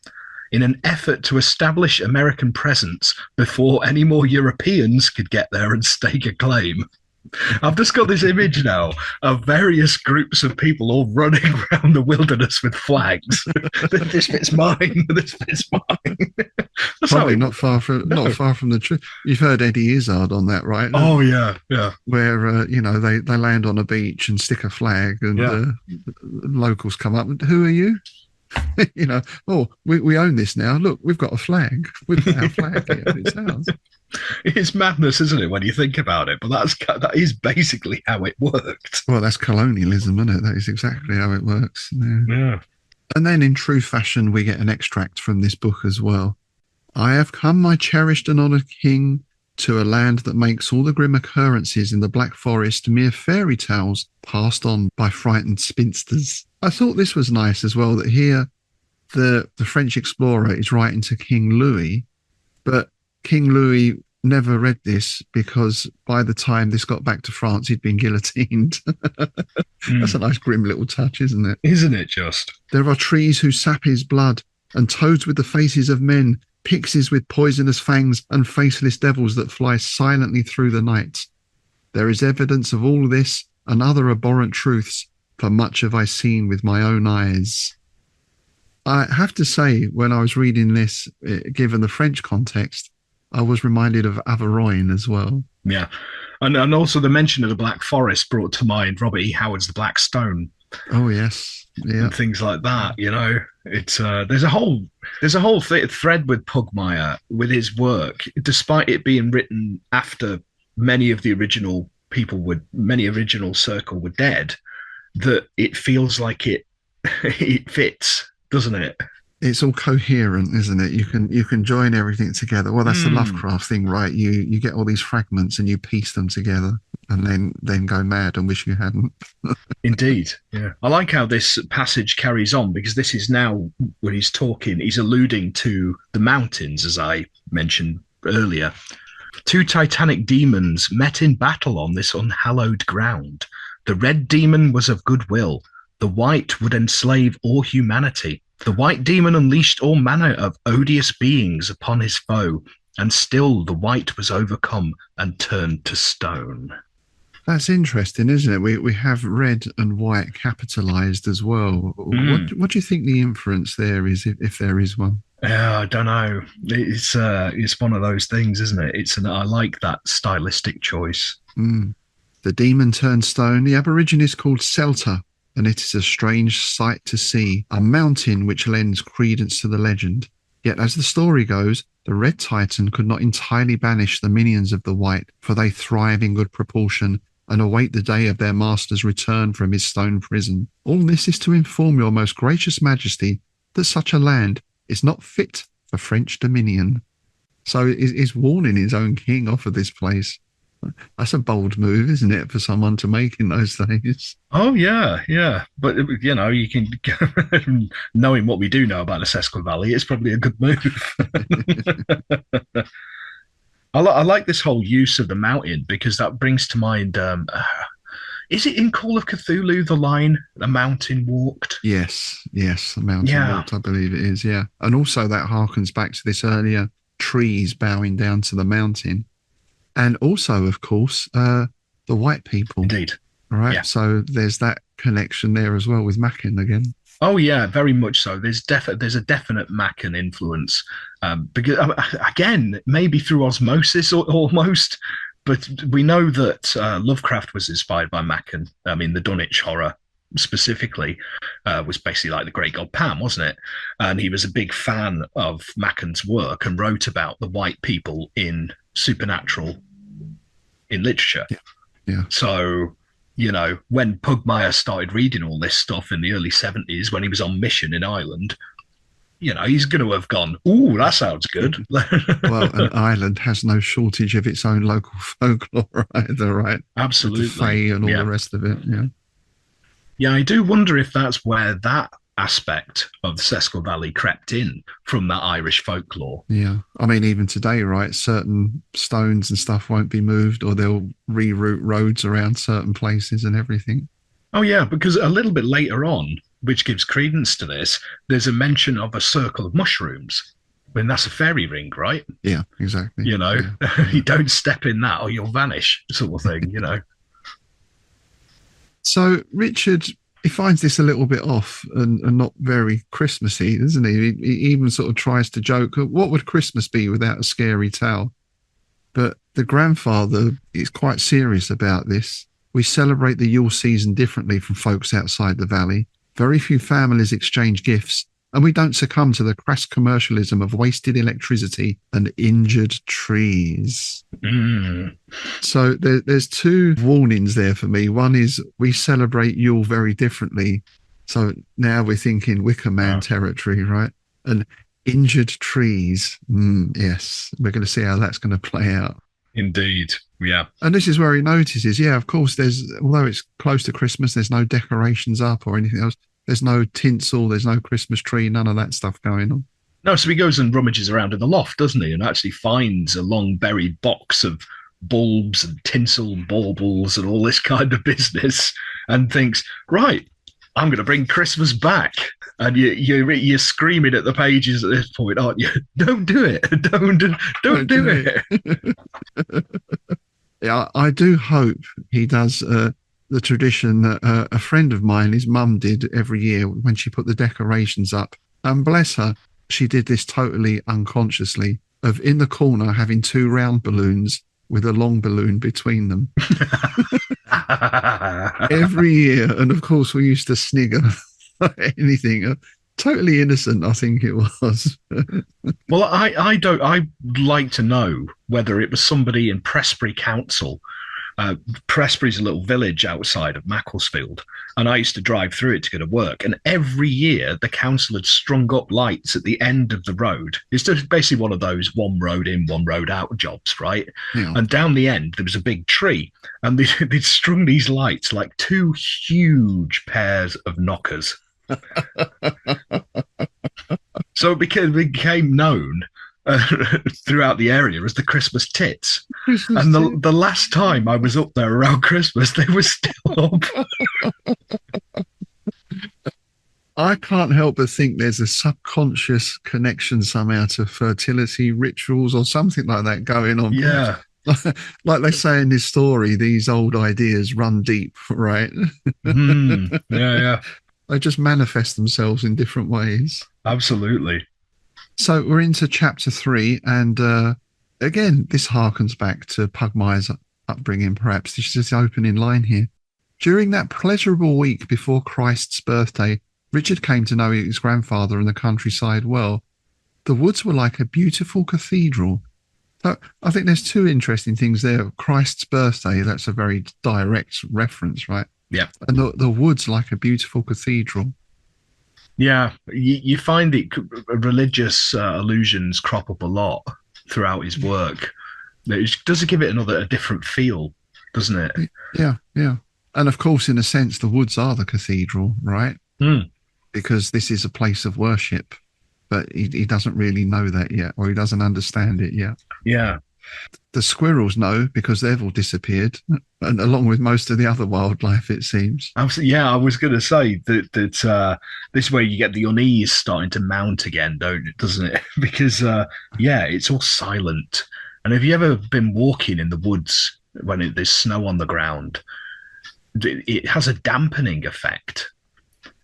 in an effort to establish American presence before any more Europeans could get there and stake a claim. I've just got this image now of various groups of people all running around the wilderness with flags. This bit's mine. This bit's mine. Probably not far from the truth. You've heard Eddie Izzard on that, right? Oh yeah. Where they land on a beach and stick a flag, and locals come up. Who are you? We own this now. Look, we've got a flag. We've got our flag here. It's ours. It's madness, isn't it, when you think about it? But that is basically how it worked. Well, that's colonialism, isn't it? That is exactly how it works. Yeah. And then in true fashion, we get an extract from this book as well. I have come, my cherished and honoured king, to a land that makes all the grim occurrences in the Black Forest mere fairy tales passed on by frightened spinsters. I thought this was nice as well, that here the French explorer is writing to King Louis, but King Louis never read this because by the time this got back to France, he'd been guillotined. That's a nice grim little touch, isn't it? Isn't it just? There are trees who sap his blood, and toads with the faces of men, pixies with poisonous fangs, and faceless devils that fly silently through the night. There is evidence of all this and other abhorrent truths, for much have I seen with my own eyes. I have to say, when I was reading this, given the French context, I was reminded of Averoigne as well. Yeah. And also the mention of the Black Forest brought to mind Robert E. Howard's The Black Stone. Oh, yes. Yeah. And things like that, you know. It's there's a whole thread with Pugmire with his work, despite it being written after many original circle were dead, that it feels like it fits, doesn't it? It's all coherent, isn't it? You can join everything together. Well, that's the Lovecraft thing, right? You get all these fragments and you piece them together and then go mad and wish you hadn't. Indeed, yeah. I like how this passage carries on, because this is now when he's talking, he's alluding to the mountains, as I mentioned earlier. Two titanic demons met in battle on this unhallowed ground. The red demon was of goodwill. The white would enslave all humanity. The white demon unleashed all manner of odious beings upon his foe, and still the white was overcome and turned to stone. That's interesting, isn't it? We have red and white capitalized as well. What do you think the inference there is, if there is one? I don't know. It's one of those things, isn't it? I like that stylistic choice. The demon turned stone. The Aborigine is called Celta, and it is a strange sight to see, a mountain which lends credence to the legend. Yet as the story goes, the red titan could not entirely banish the minions of the white, for they thrive in good proportion and await the day of their master's return from his stone prison. All this is to inform your most gracious majesty that such a land is not fit for French dominion. So he's warning his own king off of this place. That's a bold move, isn't it, for someone to make in those days? Oh, yeah. But, you know, you can, knowing what we do know about the Sesqua Valley, it's probably a good move. I like this whole use of the mountain, because that brings to mind, is it in Call of Cthulhu, the line, the mountain walked? Yes, the mountain walked, I believe it is, yeah. And also that harkens back to this earlier trees bowing down to the mountain. And also, of course, the white people. Indeed. Right. Yeah. So there's that connection there as well with Mackin again. Oh, yeah, very much so. There's a definite Mackin influence. Because, again, maybe through osmosis almost, but we know that Lovecraft was inspired by Mackin. I mean, the Dunwich horror specifically was basically like the great god Pan, wasn't it? And he was a big fan of Mackin's work and wrote about the white people in supernatural in literature. Yeah. So, you know, when Pugmire started reading all this stuff in the early 70s, when he was on mission in Ireland, you know, he's going to have gone, ooh, that sounds good. Well, and Ireland has no shortage of its own local folklore either, right? Absolutely. The Fae and all the rest of it, yeah. Yeah, I do wonder if that's where that aspect of the Sesqua Valley crept in from that Irish folklore. Yeah. I mean, even today, right, certain stones and stuff won't be moved, or they'll reroute roads around certain places and everything. Oh, yeah, because a little bit later on, which gives credence to this, there's a mention of a circle of mushrooms. I mean, that's a fairy ring, right? Yeah, exactly. You know, you don't step in that or you'll vanish, sort of thing, you know. So Richard, he finds this a little bit off and not very Christmassy, isn't he? He even sort of tries to joke, what would Christmas be without a scary tale? But the grandfather is quite serious about this. We celebrate the Yule season differently from folks outside the valley. Very few families exchange gifts, and we don't succumb to the crass commercialism of wasted electricity and injured trees. So there's two warnings there for me. One is we celebrate Yule very differently. So now we're thinking Wicker Man territory, right? And injured trees. Yes, we're going to see how that's going to play out. Indeed, yeah. And this is where he notices, of course, although it's close to Christmas, there's no decorations up or anything else. There's no tinsel, there's no Christmas tree, none of that stuff going on. No, so he goes and rummages around in the loft, doesn't he? And actually finds a long buried box of bulbs and tinsel baubles and all this kind of business, and thinks, right, I'm going to bring Christmas back. And you're screaming at the pages at this point, aren't you? Don't do it! Don't do it! Yeah, I do hope he does the tradition that a friend of mine, his mum, did every year when she put the decorations up. And bless her, she did this totally unconsciously, of in the corner having 2 round balloons with a long balloon between them. Every year. And of course, we used to snigger anything. Totally innocent, I think it was. Well, I'd like to know whether it was somebody in Prestbury Council. Prestbury's a little village outside of Macclesfield, and I used to drive through it to go to work. And every year, the council had strung up lights at the end of the road. It's just basically one of those one road in, one road out jobs, right? Yeah. And down the end, there was a big tree, and they'd strung these lights like 2 huge pairs of knockers. So it became known throughout the area as the Christmas tits. And the last time I was up there around Christmas, they were still up. I can't help but think there's a subconscious connection somehow to fertility rituals or something like that going on. Yeah. Like they say in this story, these old ideas run deep, right? Yeah. They just manifest themselves in different ways. Absolutely. So we're into chapter 3, and again, this harkens back to Pugmire's upbringing, perhaps. This is the opening line here. During that pleasurable week before Christ's birthday, Richard came to know his grandfather and the countryside well. The woods were like a beautiful cathedral. So I think there's 2 interesting things there. Christ's birthday, that's a very direct reference, right? Yeah. And the woods like a beautiful cathedral. Yeah, you find it religious allusions crop up a lot throughout his work. It does give it a different feel, doesn't it? Yeah. And of course, in a sense, the woods are the cathedral, right? Because this is a place of worship, but he doesn't really know that yet, or he doesn't understand it yet. Yeah. The squirrels know because they've all disappeared, and along with most of the other wildlife, it seems. Yeah, I was going to say that this is where you get the unease starting to mount again, doesn't it? Because, it's all silent. And have you ever been walking in the woods when there's snow on the ground? It has a dampening effect.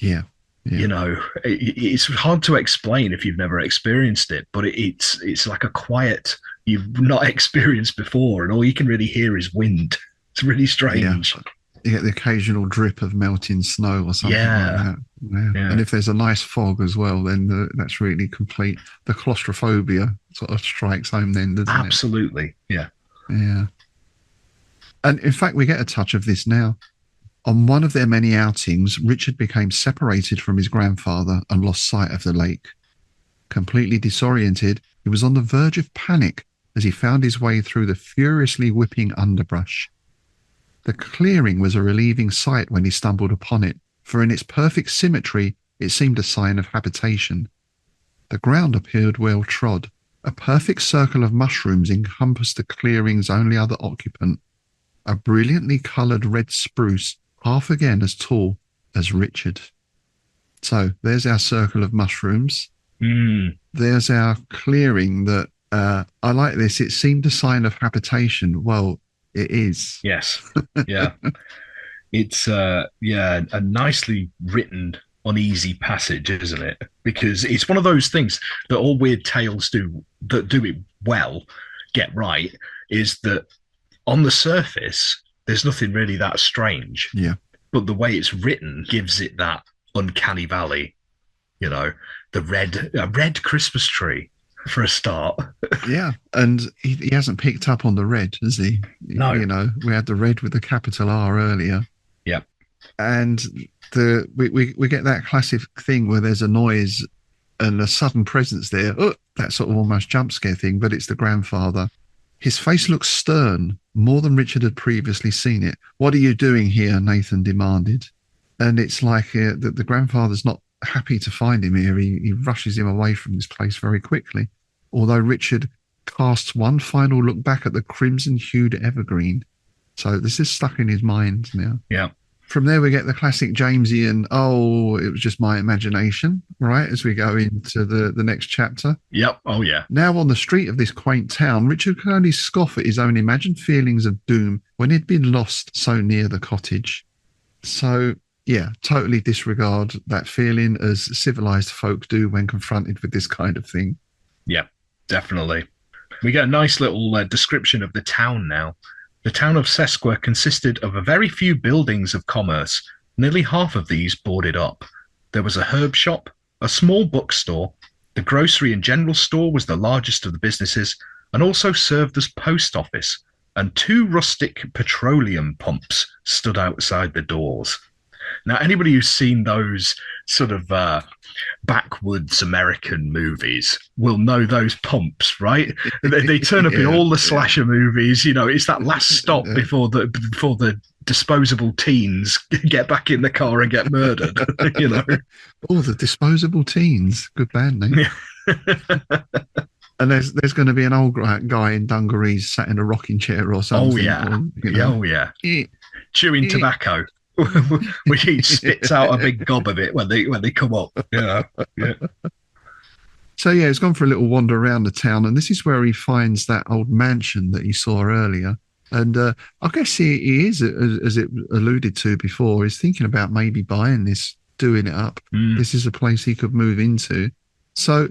Yeah. You know, it's hard to explain if you've never experienced it, but it's like a quiet you've not experienced before, and all you can really hear is wind. It's really strange. Yeah. You get the occasional drip of melting snow or something like that. Yeah. And if there's a nice fog as well, then that's really complete. The claustrophobia sort of strikes home then, doesn't it? Absolutely. Yeah. And in fact, we get a touch of this now. On one of their many outings, Richard became separated from his grandfather and lost sight of the lake. Completely disoriented, he was on the verge of panic as he found his way through the furiously whipping underbrush. The clearing was a relieving sight when he stumbled upon it, for in its perfect symmetry, it seemed a sign of habitation. The ground appeared well trod. A perfect circle of mushrooms encompassed the clearing's only other occupant, a brilliantly coloured red spruce, half again as tall as Richard. So there's our circle of mushrooms. There's our clearing that, I like this. It seemed a sign of habitation. Well, it is. Yes. Yeah. It's, a nicely written, uneasy passage, isn't it? Because it's one of those things that all weird tales that do it well, get right, is that on the surface, there's nothing really that strange. Yeah. But the way it's written gives it that uncanny valley. You know, a red Christmas tree for a start. Yeah. And he hasn't picked up on the red, has he? No. You know, we had the red with the capital R earlier. Yeah. And we get that classic thing where there's a noise and a sudden presence there. Oh, that sort of almost jump scare thing, but it's the grandfather. His face looks stern, more than Richard had previously seen it. What are you doing here? Nathan demanded. And it's like the grandfather's not happy to find him here, he rushes him away from this place very quickly. Although Richard casts one final look back at the crimson-hued evergreen. So this is stuck in his mind now. Yeah. From there, we get the classic Jamesian, oh, it was just my imagination, right, as we go into the next chapter. Yep. Oh, yeah. Now on the street of this quaint town, Richard could only scoff at his own imagined feelings of doom when he'd been lost so near the cottage. So, yeah, totally disregard that feeling as civilized folk do when confronted with this kind of thing. Yeah, definitely. We get a nice little description of the town now. The town of Sesqua consisted of a very few buildings of commerce, nearly half of these boarded up. There was a herb shop, a small bookstore, the grocery and general store was the largest of the businesses, and also served as post office, and 2 rustic petroleum pumps stood outside the doors. Now, anybody who's seen those sort of backwoods American movies will know those pumps, right? They turn up in all the slasher movies. You know, it's that last stop before the disposable teens get back in the car and get murdered. You know, oh, the disposable teens, good band name. And there's going to be an old guy in dungarees sat in a rocking chair or something. Oh yeah, or, you know. Oh yeah, chewing tobacco. Which he spits out a big gob of it when they come up. Yeah. So yeah, he's gone for a little wander around the town, and this is where he finds that old mansion that he saw earlier. And I guess he is, as it alluded to before, is thinking about maybe buying this, doing it up. This is a place he could move into. So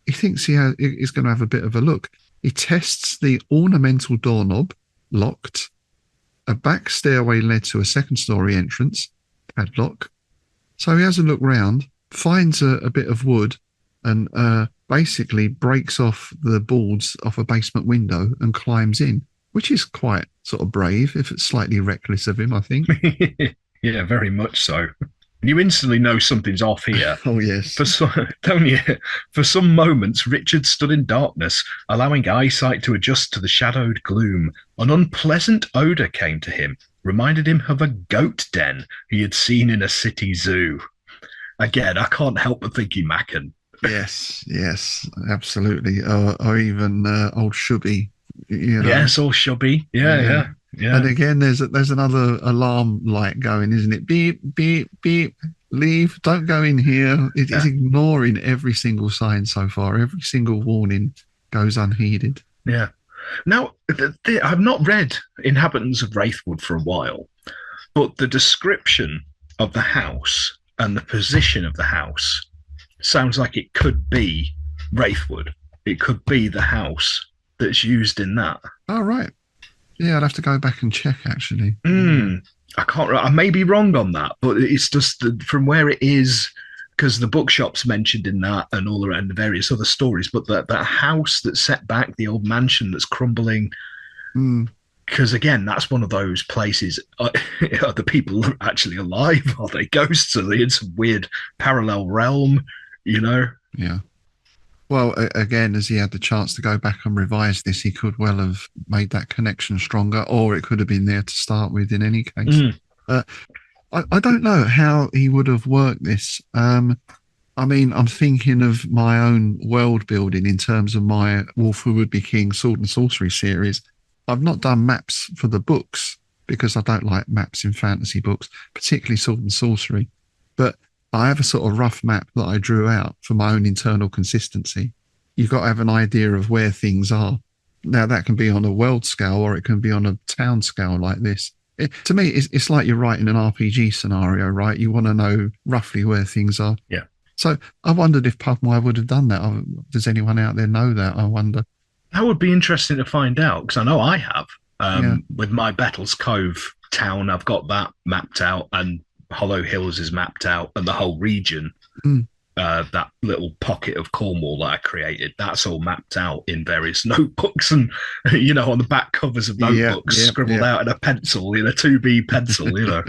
he thinks he's going to have a bit of a look. He tests the ornamental doorknob, locked. A back stairway led to a second-story entrance, padlock. So he has a look round, finds a bit of wood, and basically breaks off the boards off a basement window and climbs in, which is quite sort of brave, if it's slightly reckless of him, I think. Yeah, very much so. You instantly know something's off here. Oh, yes. Don't you? For some moments, Richard stood in darkness, allowing eyesight to adjust to the shadowed gloom. An unpleasant odour came to him, reminded him of a goat den he had seen in a city zoo. Again, I can't help but thinking Mackin. Yes, absolutely. Or even old Shubby. You know. Yes, or Shubby. Yeah. And again, there's another alarm light going, isn't it? Beep, beep, beep. Leave. Don't go in here. It is ignoring every single sign so far. Every single warning goes unheeded. Yeah. Now, I've not read Inhabitants of Wraithwood for a while, but the description of the house and the position of the house sounds like it could be Wraithwood. It could be the house that's used in that. Oh, right. Yeah, I'd have to go back and check, actually. I can't. I may be wrong on that, but it's just from where it is, because the bookshop's mentioned in that and all around the various other stories. But that house that's set back, the old mansion that's crumbling, because again, that's one of those places. Are the people actually alive? Are they ghosts? Are they in some weird parallel realm? You know? Yeah. Well, again, as he had the chance to go back and revise this, he could well have made that connection stronger, or it could have been there to start with in any case. I don't know how he would have worked this. I mean, I'm thinking of my own world building in terms of my Wolf Who Would Be King Sword and Sorcery series. I've not done maps for the books because I don't like maps in fantasy books, particularly Sword and Sorcery. But I have a sort of rough map that I drew out for my own internal consistency. You've got to have an idea of where things are. Now, that can be on a world scale or it can be on a town scale like this. To me, it's like you're writing an RPG scenario, right? You want to know roughly where things are. Yeah. So I wondered if Pugmire would have done that. Does anyone out there know that? I wonder. That would be interesting to find out, because I know I have. With my Bettles Cove town, I've got that mapped out, and Hollow Hills is mapped out, and the whole region, that little pocket of Cornwall that I created, that's all mapped out in various notebooks and, you know, on the back covers of notebooks, scribbled out in a pencil, in a 2B pencil, you know.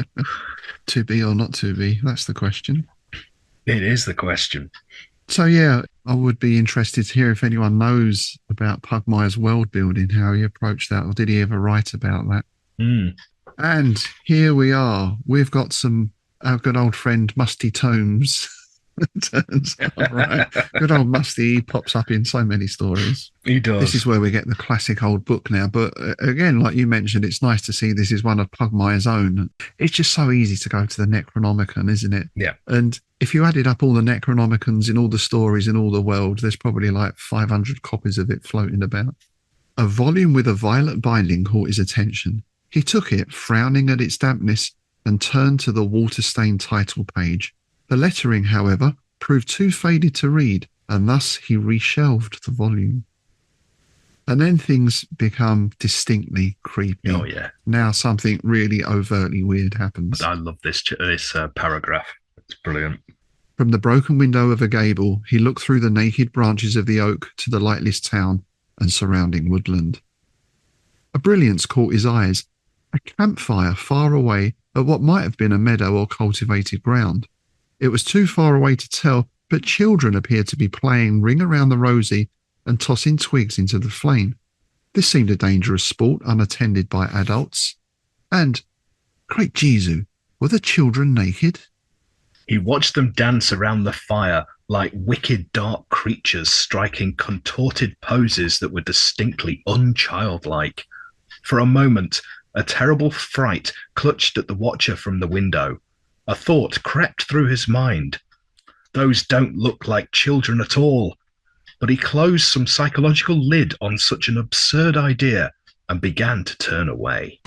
To be or not to be, that's the question. It is the question. So, yeah, I would be interested to hear if anyone knows about Pugmire's world building, how he approached that, or did he ever write about that? And here we are. We've got our good old friend Musty Tomes Turns out, right. Good old Musty, he pops up in so many stories. He does. This is where we get the classic old book now. But again, like you mentioned, it's nice to see this is one of Pugmire's own. It's just so easy to go to the Necronomicon, isn't it? Yeah. And if you added up all the Necronomicons in all the stories in all the world, there's probably like 500 copies of it floating about. A volume with a violet binding caught his attention. He took it, frowning at its dampness, and turned to the water-stained title page. The lettering, however, proved too faded to read, and thus he reshelved the volume. And then things become distinctly creepy. Oh, yeah. Now something really overtly weird happens. I love this paragraph. It's brilliant. From the broken window of a gable, he looked through the naked branches of the oak to the lightless town and surrounding woodland. A brilliance caught his eyes. A campfire far away at what might have been a meadow or cultivated ground. It was too far away to tell, but children appeared to be playing ring around the rosy and tossing twigs into the flame. This seemed a dangerous sport unattended by adults. And, great Jesu, were the children naked? He watched them dance around the fire like wicked dark creatures striking contorted poses that were distinctly unchildlike. For a moment, a terrible fright clutched at the watcher from the window. A thought crept through his mind. Those don't look like children at all. But he closed some psychological lid on such an absurd idea and began to turn away.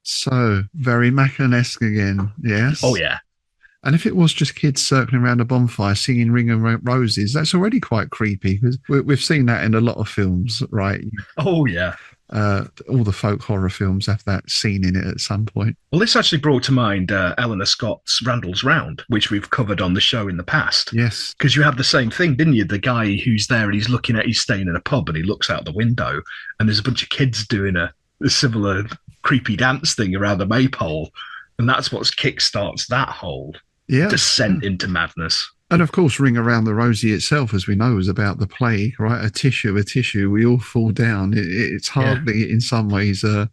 So, very Macklin-esque again, yes? Oh, yeah. And if it was just kids circling around a bonfire singing Ring of Roses, that's already quite creepy, because we've seen that in a lot of films, right? Oh, yeah. All the folk horror films have that scene in it at some point. Well, this actually brought to mind Eleanor Scott's Randall's Round, which we've covered on the show in the past. Yes. Because you have the same thing, didn't you? The guy who's there and he's staying in a pub and he looks out the window and there's a bunch of kids doing a similar creepy dance thing around the maypole. And that's what kickstarts that whole descent into madness. And of course, Ring Around the Rosie itself, as we know, is about the plague, right? A tissue, we all fall down. It's hardly, in some ways, not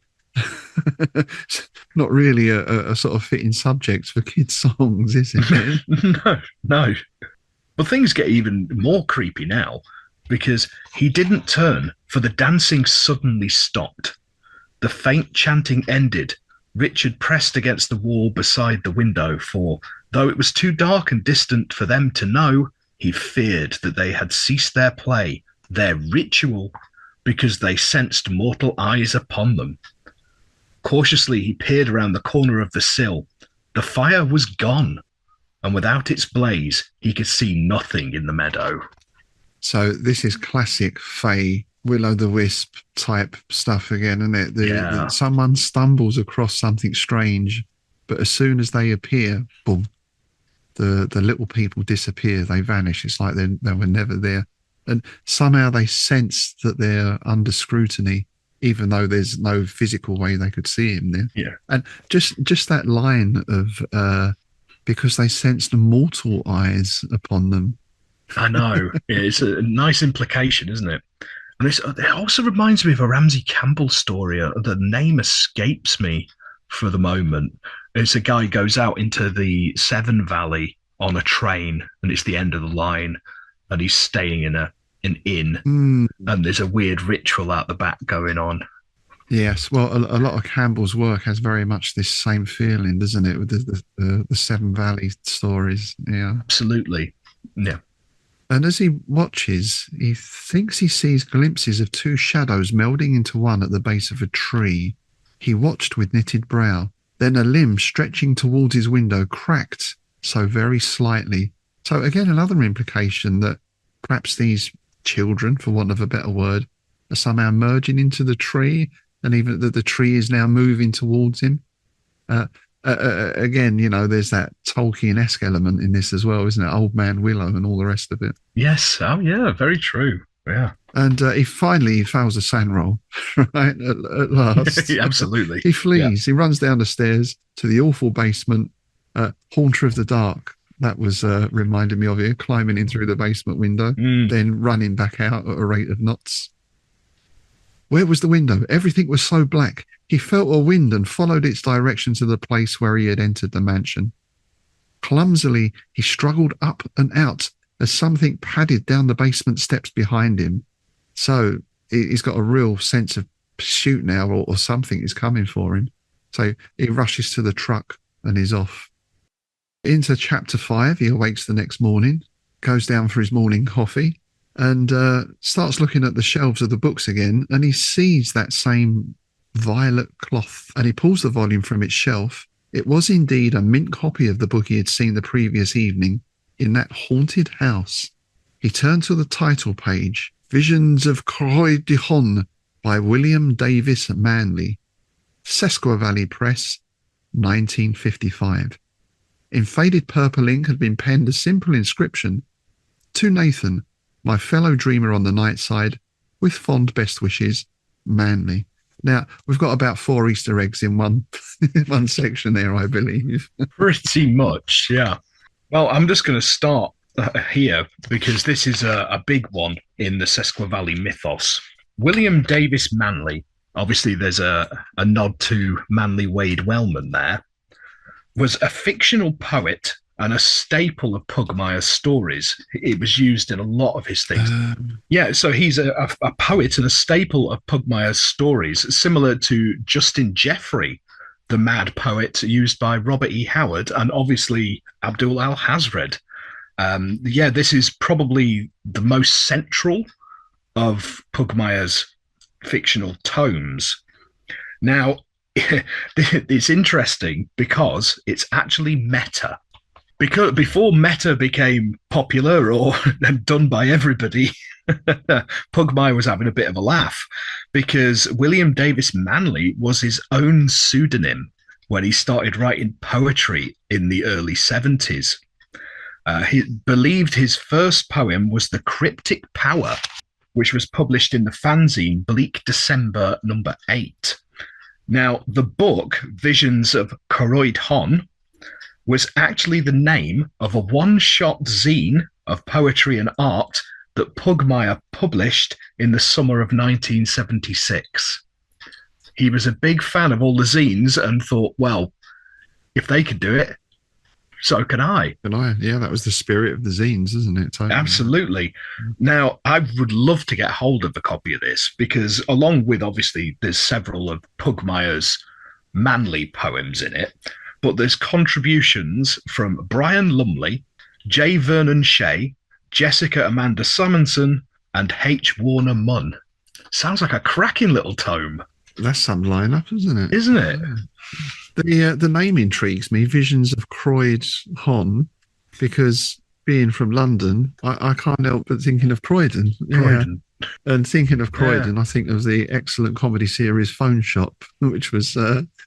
really a sort of fitting subject for kids' songs, is it? No. But things get even more creepy now, because he didn't turn, for the dancing suddenly stopped. The faint chanting ended. Richard pressed against the wall beside the window, for, though it was too dark and distant for them to know, he feared that they had ceased their play, their ritual, because they sensed mortal eyes upon them. Cautiously he peered around the corner of the sill. The fire was gone, and without its blaze he could see nothing in the meadow. So this is classic Fae Will-o'-the-Wisp type stuff again, isn't it? Someone stumbles across something strange, but as soon as they appear, boom, the little people disappear. They vanish. It's like they were never there. And somehow they sense that they're under scrutiny, even though there's no physical way they could see him there. Yeah. And just that line of, because they sensed mortal eyes upon them. I know. It's a nice implication, isn't it? And it also reminds me of a Ramsey Campbell story. The name escapes me for the moment. It's a guy goes out into the Severn Valley on a train, and it's the end of the line, and he's staying in an inn, and there's a weird ritual out the back going on. Yes, well, a lot of Campbell's work has very much this same feeling, doesn't it, with the Severn Valley stories? Yeah, absolutely. Yeah. And as he watches, he thinks he sees glimpses of two shadows melding into one at the base of a tree. He watched with knitted brow. Then a limb stretching towards his window cracked so very slightly. So again, another implication that perhaps these children, for want of a better word, are somehow merging into the tree, and even that the tree is now moving towards him. Again, you know, there's that Tolkien-esque element in this as well, isn't it? Old Man Willow and all the rest of it. Yes. Oh, yeah. Very true. Yeah. And he finally fails a sand roll, right? At last. Absolutely. He flees. Yeah. He runs down the stairs to the awful basement. Haunter of the Dark. That was reminded me of it, climbing in through the basement window, then running back out at a rate of knots. Where was the window? Everything was so black. He felt a wind and followed its direction to the place where he had entered the mansion. Clumsily, he struggled up and out as something padded down the basement steps behind him. So he's got a real sense of pursuit now, or something is coming for him. So he rushes to the truck and is off. Into chapter 5, he awakes the next morning, goes down for his morning coffee, and starts looking at the shelves of the books again, and he sees that same violet cloth, and he pulls the volume from its shelf. It was indeed a mint copy of the book he had seen the previous evening in that haunted house. He turned to the title page, Visions of Croix de Hon by William Davis Manley, Sesqua Valley Press, 1955. In faded purple ink had been penned a simple inscription, To Nathan, my fellow dreamer on the night side, with fond best wishes, Manley. Now, we've got about 4 Easter eggs in one section there, I believe. Pretty much, yeah. Well, I'm just going to start here because this is a big one in the Sesqua Valley mythos. William Davis Manley, obviously there's a nod to Manly Wade Wellman there, was a fictional poet and a staple of Pugmire's stories. It was used in a lot of his things. Yeah, so he's a poet and a staple of Pugmire's stories, similar to Justin Jeffrey, the mad poet used by Robert E. Howard and obviously Abdul al-Hazred. This is probably the most central of Pugmire's fictional tomes. Now, it's interesting because it's actually meta. Because before meta became popular or done by everybody, Pugmire was having a bit of a laugh because William Davis Manley was his own pseudonym when he started writing poetry in the early 70s. He believed his first poem was The Cryptic Power, which was published in the fanzine Bleak December number 8. Now, the book, Visions of Croix Hon, was actually the name of a one-shot zine of poetry and art that Pugmire published in the summer of 1976. He was a big fan of all the zines and thought, well, if they could do it, so can I. Can I? Yeah, that was the spirit of the zines, isn't it? Totally. Absolutely. Now, I would love to get hold of a copy of this because along with, obviously, there's several of Pugmire's Manley poems in it, but there's contributions from Brian Lumley, J. Vernon Shea, Jessica Amanda Salmonson, and H. Warner Munn. Sounds like a cracking little tome. That's some lineup, isn't it? Isn't it? The name intrigues me, Visions of Croix Hon, because being from London, I can't help but thinking of Croydon. Croydon. Yeah. And thinking of Croydon, I think of the excellent comedy series Phone Shop, which was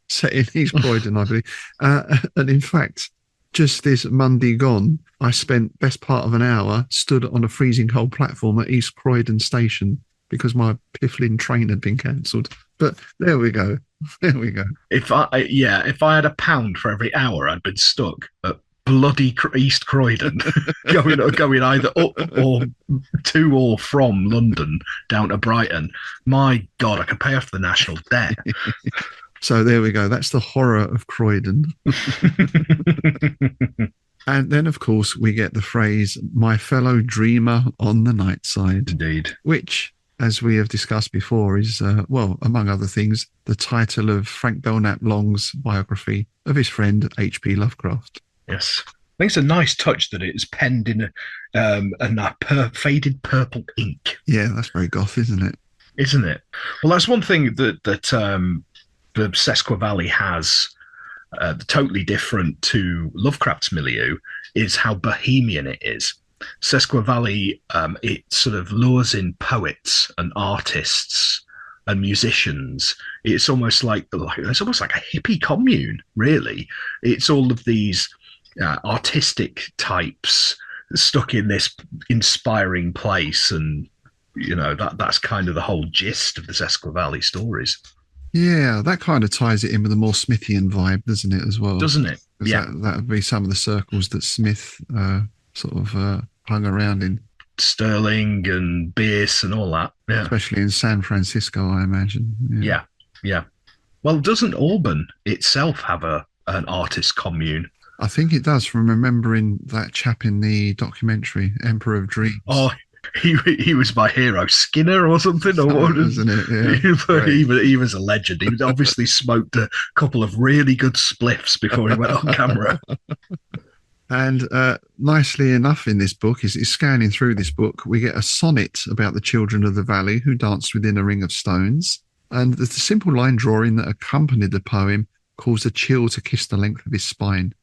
set in East Croydon, I believe. And in fact, just this Monday gone, I spent best part of an hour stood on a freezing cold platform at East Croydon station because my Piffling train had been cancelled. But there we go. There we go. If I had £1 for every hour I'd been stuck at bloody East Croydon, going either up or to or from London down to Brighton, my God, I could pay off the national debt. So there we go. That's the horror of Croydon. And then, of course, we get the phrase, my fellow dreamer on the night side. Indeed. Which, as we have discussed before, is, among other things, the title of Frank Belknap Long's biography of his friend H.P. Lovecraft. Yes. I think it's a nice touch that it's penned in a faded purple ink. Yeah, that's very goth, isn't it? Isn't it? Well, that's one thing that the Sesqua Valley has totally different to Lovecraft's milieu is how bohemian it is. Sesqua Valley, it sort of lures in poets and artists and musicians. It's almost like a hippie commune, really. It's all of these artistic types stuck in this inspiring place, and that's kind of the whole gist of the Sesqua Valley stories. Yeah, that kind of ties it in with a more Smithian vibe, doesn't it, as well? Doesn't it? Yeah. That would be some of the circles that Smith hung around in. Sterling and Bierce and all that. Yeah. Especially in San Francisco, I imagine. Yeah. Well, doesn't Auburn itself have an artist commune? I think it does, from remembering that chap in the documentary, Emperor of Dreams. Oh, he was my hero, Skinner or something, or what? Isn't it? Yeah. He was a legend. He obviously smoked a couple of really good spliffs before he went on camera. And nicely enough, in this book, is scanning through this book, we get a sonnet about the children of the valley who danced within a ring of stones. And the simple line drawing that accompanied the poem caused a chill to kiss the length of his spine.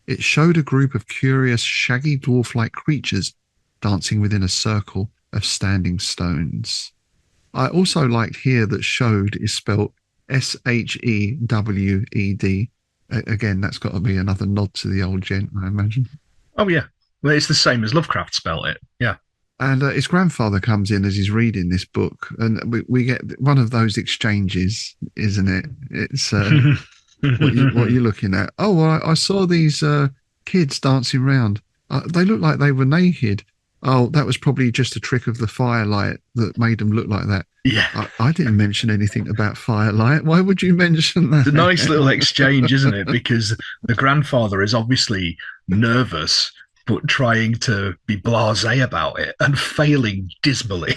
It showed a group of curious, shaggy dwarf-like creatures dancing within a circle of standing stones. I also liked here that showed is spelt Shewed. Again, that's got to be another nod to the old gent, I imagine. Oh, yeah. Well, it's the same as Lovecraft spelt it. Yeah. And his grandfather comes in as he's reading this book, and we get one of those exchanges, isn't it? It's what you're looking at. Oh, well, I saw these kids dancing around. They looked like they were naked. Oh, that was probably just a trick of the firelight that made them look like that. Yeah. I didn't mention anything about firelight. Why would you mention that? It's a nice little exchange, isn't it? Because the grandfather is obviously nervous, but trying to be blasé about it and failing dismally.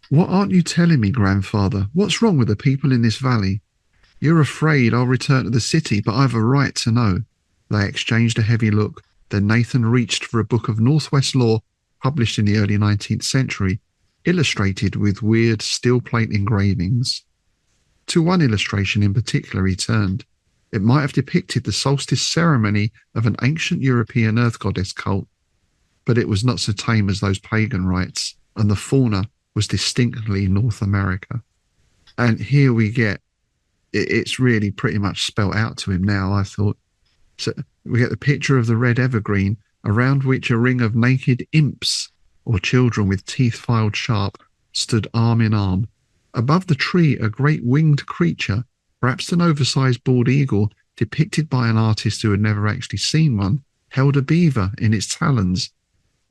What aren't you telling me, grandfather? What's wrong with the people in this valley? You're afraid I'll return to the city, but I've a right to know. They exchanged a heavy look. Then Nathan reached for a book of Northwest law published in the early 19th century, illustrated with weird steel plate engravings. To one illustration in particular he turned. It might have depicted the solstice ceremony of an ancient European earth goddess cult, but it was not so tame as those pagan rites, and the fauna was distinctly North America. And here we get, it's really pretty much spelt out to him now, I thought. So we get the picture of the red evergreen, around which a ring of naked imps, or children with teeth filed sharp, stood arm in arm. Above the tree, a great winged creature, perhaps an oversized bald eagle, depicted by an artist who had never actually seen one, held a beaver in its talons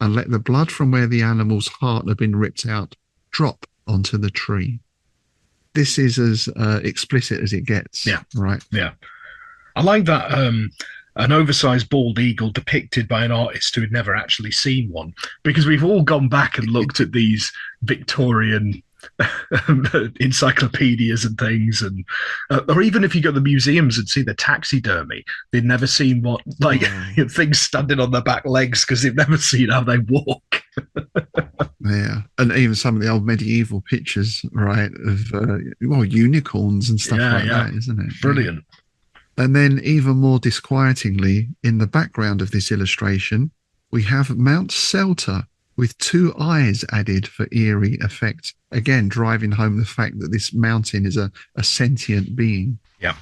and let the blood from where the animal's heart had been ripped out drop onto the tree. This is as explicit as it gets. Yeah. Right. Yeah. I like that an oversized bald eagle depicted by an artist who had never actually seen one, because we've all gone back and looked at these Victorian encyclopedias and things, and or even if you go to the museums and see the taxidermy, they've never seen what, like, things standing on their back legs because they've never seen how they walk. Yeah, and even some of the old medieval pictures, right, of unicorns and stuff that, isn't it? Brilliant. And then, even more disquietingly, in the background of this illustration, we have Mount Celta with two eyes added for eerie effect. Again, driving home the fact that this mountain is a sentient being. Yeah.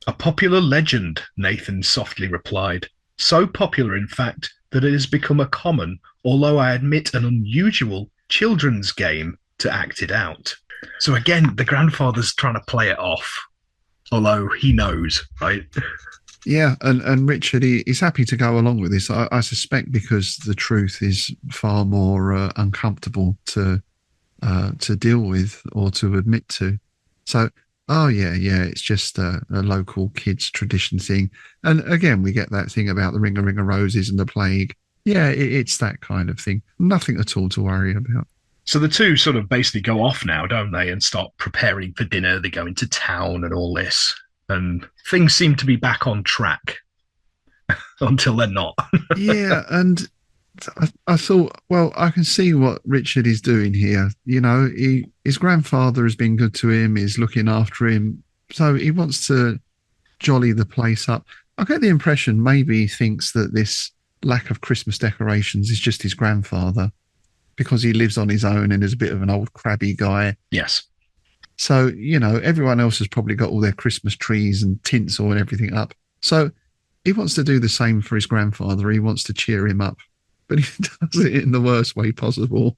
A popular legend, Nathan softly replied. So popular, in fact, that it has become a common, although I admit an unusual, children's game to act it out. So again, the grandfather's trying to play it off, although he knows, right? Yeah, and Richard, he's happy to go along with this. I suspect because the truth is far more uncomfortable to deal with or to admit to. So, it's just a local kids' tradition thing. And again, we get that thing about the ring of roses and the plague. Yeah, it's that kind of thing. Nothing at all to worry about. So the two sort of basically go off now, don't they, and start preparing for dinner. They go into town and all this. And things seem to be back on track until they're not. Yeah, and I thought, well, I can see what Richard is doing here. You know, his grandfather has been good to him, he's looking after him, so he wants to jolly the place up. I get the impression maybe he thinks that this lack of Christmas decorations is just his grandfather, because he lives on his own and is a bit of an old crabby guy. Yes. So, you know, everyone else has probably got all their Christmas trees and tinsel and everything up. So he wants to do the same for his grandfather. He wants to cheer him up, but he does it in the worst way possible.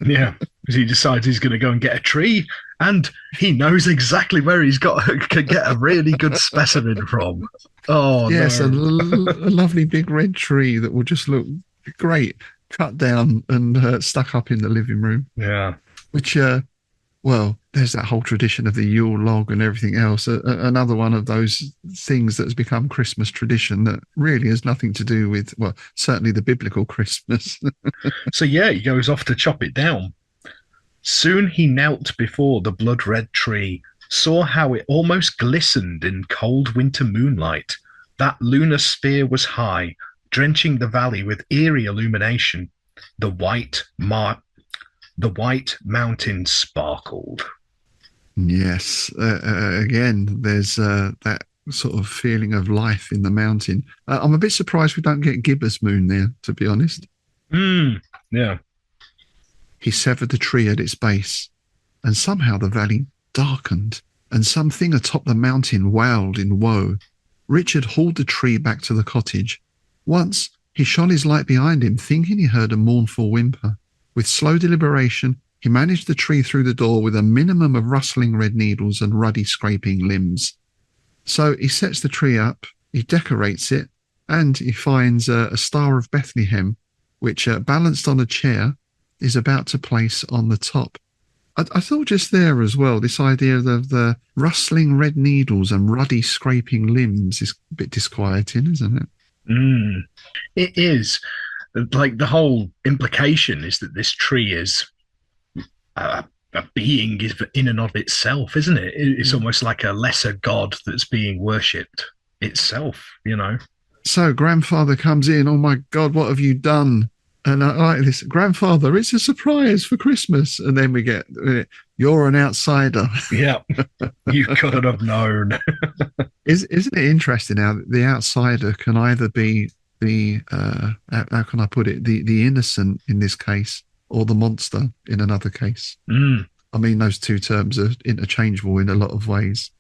Yeah, because he decides he's going to go and get a tree, and he knows exactly where he's can get a really good specimen from. Oh, yes, no. a lovely big red tree that will just look great, cut down and stuck up in the living room. Yeah. Which Well, there's that whole tradition of the Yule log and everything else. Another one of those things that's become Christmas tradition that really has nothing to do with, well, certainly the biblical Christmas. So yeah, he goes off to chop it down. Soon he knelt before the blood-red tree, saw how it almost glistened in cold winter moonlight. That lunar sphere was high, drenching the valley with eerie illumination. The white mountain sparkled. Yes. Again, there's that sort of feeling of life in the mountain. I'm a bit surprised we don't get gibbous moon there, to be honest. Yeah. He severed the tree at its base, and somehow the valley darkened, and something atop the mountain wailed in woe. Richard hauled the tree back to the cottage. Once, he shone his light behind him, thinking he heard a mournful whimper. With slow deliberation, he managed the tree through the door with a minimum of rustling red needles and ruddy scraping limbs. So he sets the tree up, he decorates it, and he finds a Star of Bethlehem, which, balanced on a chair, is about to place on the top. I thought just there as well, this idea of the rustling red needles and ruddy scraping limbs is a bit disquieting, isn't it? It is. Like, the whole implication is that this tree is a being in and of itself, isn't it? It's almost like a lesser god that's being worshipped itself, you know? So grandfather comes in, oh my God, what have you done? And I like this, grandfather, it's a surprise for Christmas. And then we get, you're an outsider. Yeah, you couldn't have known. Isn't it interesting how the outsider can either be the, how can I put it, the innocent in this case, or the monster in another case? I mean, those two terms are interchangeable in a lot of ways,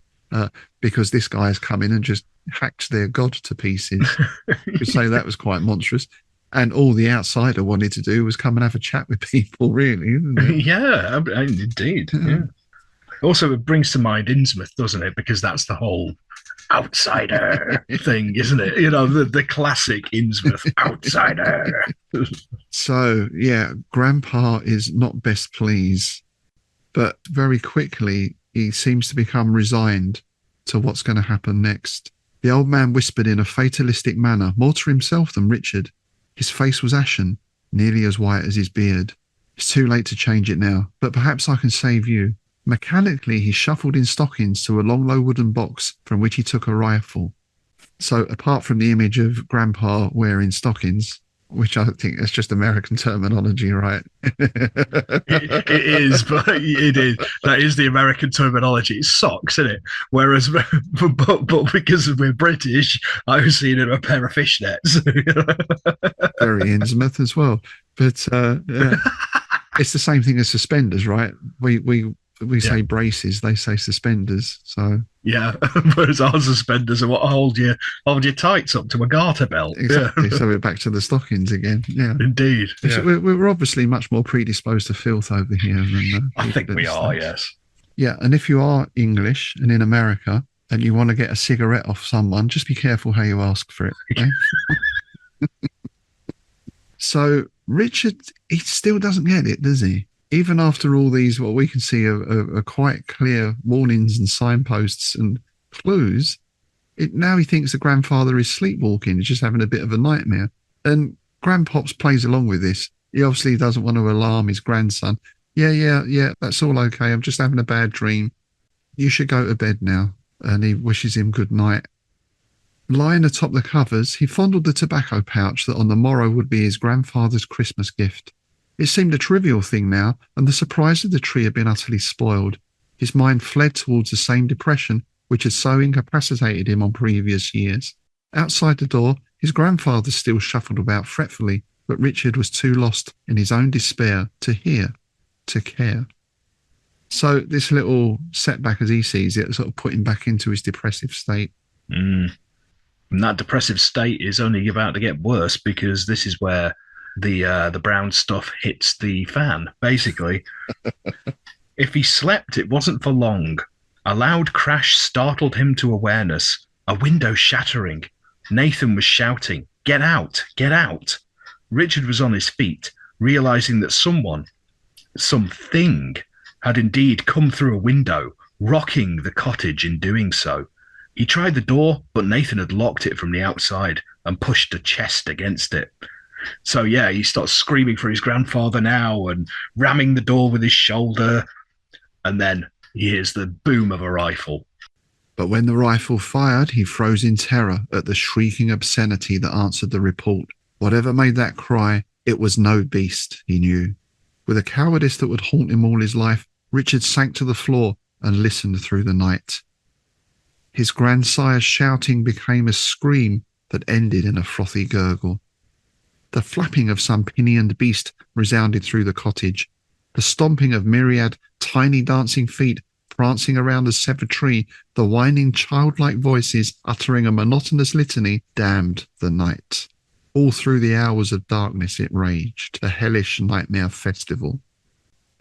because this guy has come in and just hacked their god to pieces. You say that was quite monstrous. And all the outsider wanted to do was come and have a chat with people, really, isn't it? Yeah, indeed. Yeah. Also, it brings to mind Innsmouth, doesn't it? Because that's the whole outsider thing, isn't it? You know, the classic Innsmouth outsider. So, yeah, Grandpa is not best pleased, but very quickly he seems to become resigned to what's going to happen next. The old man whispered in a fatalistic manner, more to himself than Richard. His face was ashen, nearly as white as his beard. It's too late to change it now, but perhaps I can save you. Mechanically, he shuffled in stockings to a long, low wooden box from which he took a rifle. So apart from the image of Grandpa wearing stockings, which I think is just American terminology, right? It is, but it is. That is the American terminology. It's socks, isn't it? Whereas, but because we're British, I was seeing a pair of fishnets. Very Innsmouth as well. But yeah. It's the same thing as suspenders, right? We say braces, they say suspenders. So yeah, whereas our suspenders are what hold your tights up to a garter belt. Exactly. So we're back to the stockings again. Yeah, indeed. Yeah. We're obviously much more predisposed to filth over here than I think we are. Yes. Yeah, and if you are English and in America and you want to get a cigarette off someone, just be careful how you ask for it. Okay? So Richard, he still doesn't get it, does he? Even after all these, what we can see are quite clear warnings and signposts and clues, now he thinks the grandfather is sleepwalking, he's just having a bit of a nightmare. And Grandpops plays along with this. He obviously doesn't want to alarm his grandson. Yeah, that's all okay. I'm just having a bad dream. You should go to bed now. And he wishes him good night. Lying atop the covers, he fondled the tobacco pouch that on the morrow would be his grandfather's Christmas gift. It seemed a trivial thing now, and the surprise of the tree had been utterly spoiled. His mind fled towards the same depression which had so incapacitated him on previous years. Outside the door, his grandfather still shuffled about fretfully, but Richard was too lost in his own despair to hear, to care. So this little setback, as he sees it, sort of put him back into his depressive state. And that depressive state is only about to get worse, because this is where the brown stuff hits the fan, basically. If he slept, it wasn't for long. A loud crash startled him to awareness. A window shattering. Nathan was shouting, "Get out! Get out!" Richard was on his feet, realizing that something, had indeed come through a window, rocking the cottage in doing so. He tried the door, but Nathan had locked it from the outside and pushed a chest against it. So, yeah, he starts screaming for his grandfather now and ramming the door with his shoulder. And then he hears the boom of a rifle. But when the rifle fired, he froze in terror at the shrieking obscenity that answered the report. Whatever made that cry, it was no beast, he knew. With a cowardice that would haunt him all his life, Richard sank to the floor and listened through the night. His grandsire's shouting became a scream that ended in a frothy gurgle. The flapping of some pinioned beast resounded through the cottage. The stomping of myriad tiny dancing feet prancing around a severed tree, the whining childlike voices uttering a monotonous litany, damned the night. All through the hours of darkness it raged, the hellish nightmare festival.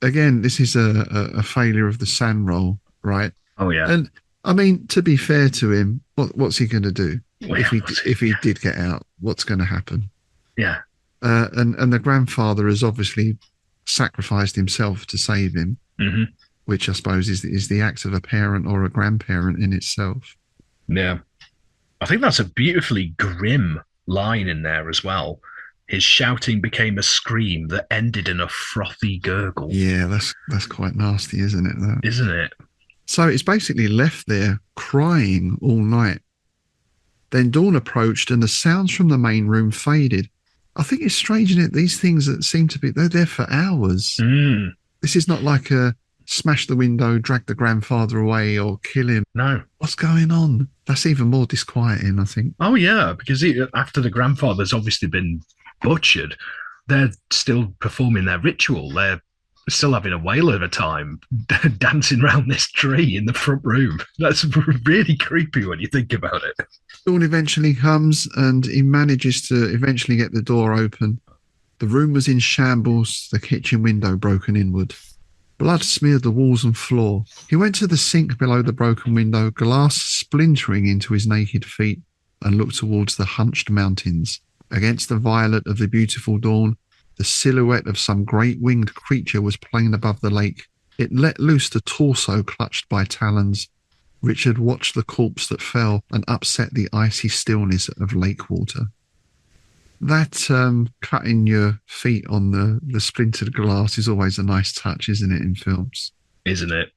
Again, this is a failure of the sand roll, right? Oh, yeah. And, I mean, to be fair to him, what's he going to do? Well, if he did get out, what's going to happen? Yeah. And the grandfather has obviously sacrificed himself to save him, which I suppose is the act of a parent or a grandparent in itself. Yeah. I think that's a beautifully grim line in there as well. His shouting became a scream that ended in a frothy gurgle. Yeah, that's quite nasty, isn't it? That? Isn't it? So it's basically left there crying all night. Then dawn approached and the sounds from the main room faded. I think it's strange, isn't it? These things that seem to be, they're there for hours. This is not like a smash the window, drag the grandfather away or kill him. No. What's going on? That's even more disquieting, I think. Oh, yeah, because after the grandfather's obviously been butchered, they're still performing their ritual. They're still having a whale of a time dancing around this tree in the front room. That's really creepy when you think about it. Dawn eventually comes and he manages to eventually get the door open. The room was in shambles, the kitchen window broken inward. Blood smeared the walls and floor. He went to the sink below the broken window, glass splintering into his naked feet, and looked towards the hunched mountains. Against the violet of the beautiful dawn, the silhouette of some great winged creature was plain above the lake. It let loose the torso clutched by talons. Richard watched the corpse that fell and upset the icy stillness of lake water. That cutting your feet on the splintered glass is always a nice touch, isn't it, in films? Isn't it?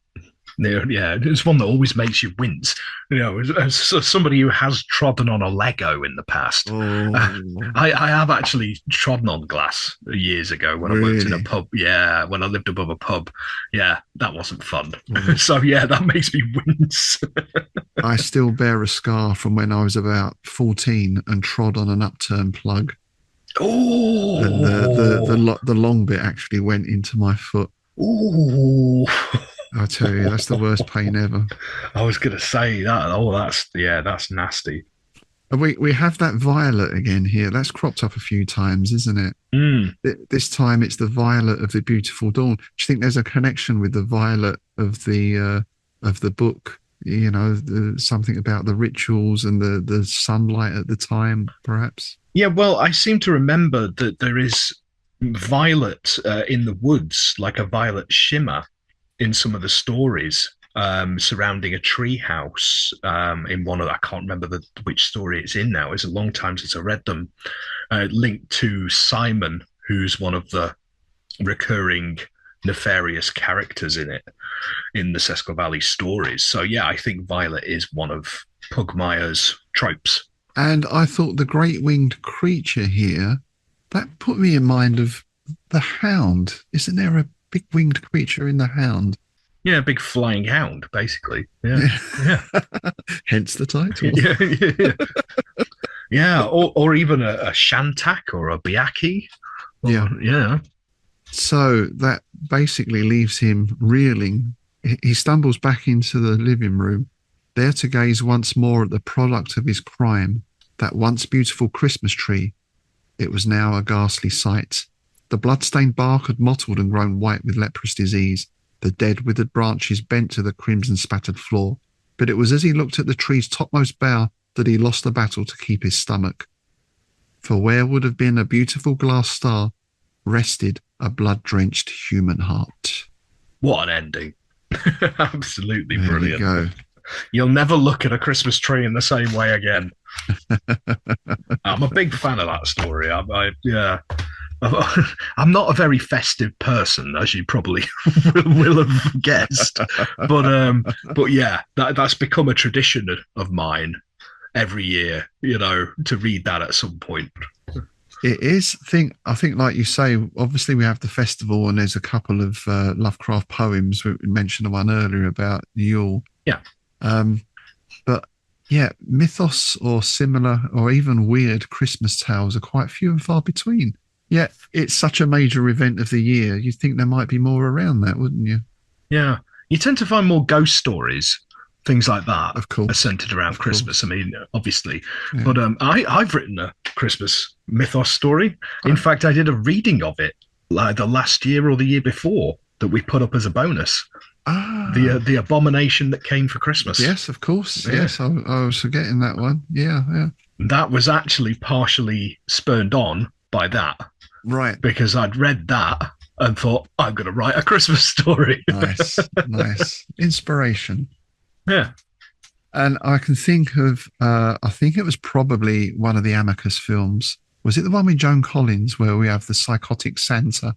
Yeah, it's one that always makes you wince. You know, as somebody who has trodden on a Lego in the past, I have actually trodden on glass years ago when I worked in a pub. Yeah, when I lived above a pub. Yeah, that wasn't fun. So yeah, that makes me wince. I still bear a scar from when I was about 14 and trod on an upturned plug. Oh, and the long bit actually went into my foot. Oh. I tell you, that's the worst pain ever. I was going to say that. Oh, that's nasty. We have that violet again here. That's cropped up a few times, isn't it? This time it's the violet of the beautiful dawn. Do you think there's a connection with the violet of the book? You know, something about the rituals and the sunlight at the time, perhaps? Yeah, well, I seem to remember that there is violet in the woods, like a violet shimmer in some of the stories surrounding a tree house in one of, I can't remember which story it's in now. It's a long time since I read them, linked to Simon, who's one of the recurring nefarious characters in the Sesco Valley stories. So yeah, I think violet is one of Pugmire's tropes. And I thought the great winged creature here, that put me in mind of the hound. Isn't there a big winged creature in the hound? Yeah, a big flying hound, basically. Yeah. Hence the title. Yeah, or even a shantak or a biaki. Yeah. So that basically leaves him reeling. He stumbles back into the living room, there to gaze once more at the product of his crime, that once beautiful Christmas tree. It was now a ghastly sight. The blood-stained bark had mottled and grown white with leprous disease. The dead withered branches bent to the crimson-spattered floor. But it was as he looked at the tree's topmost bough that he lost the battle to keep his stomach. For where would have been a beautiful glass star rested a blood-drenched human heart. What an ending. Absolutely There we brilliant. go. You'll never look at a Christmas tree in the same way again. I'm a big fan of that story. Yeah. I'm not a very festive person, as you probably will have guessed. But yeah, that's become a tradition of mine every year, to read that at some point. It is. I think, like you say, obviously we have the festival, and there's a couple of Lovecraft poems. We mentioned the one earlier about Yule. Yeah. But yeah, mythos or similar or even weird Christmas tales are quite few and far between. Yeah, it's such a major event of the year. You'd think there might be more around that, wouldn't you? Yeah. You tend to find more ghost stories, things like that, of course, are centered around Christmas. I mean, obviously. Yeah. But I've written a Christmas mythos story. In fact, I did a reading of it either last year or the year before that we put up as a bonus. The abomination that came for Christmas. Yes, of course. Yeah. Yes, I was forgetting that one. Yeah. That was actually partially spurned on by that. Right. Because I'd read that and thought, I'm going to write a Christmas story. Nice. Inspiration. Yeah. And I can think of, I think it was probably one of the Amicus films. Was it the one with Joan Collins where we have the psychotic Santa?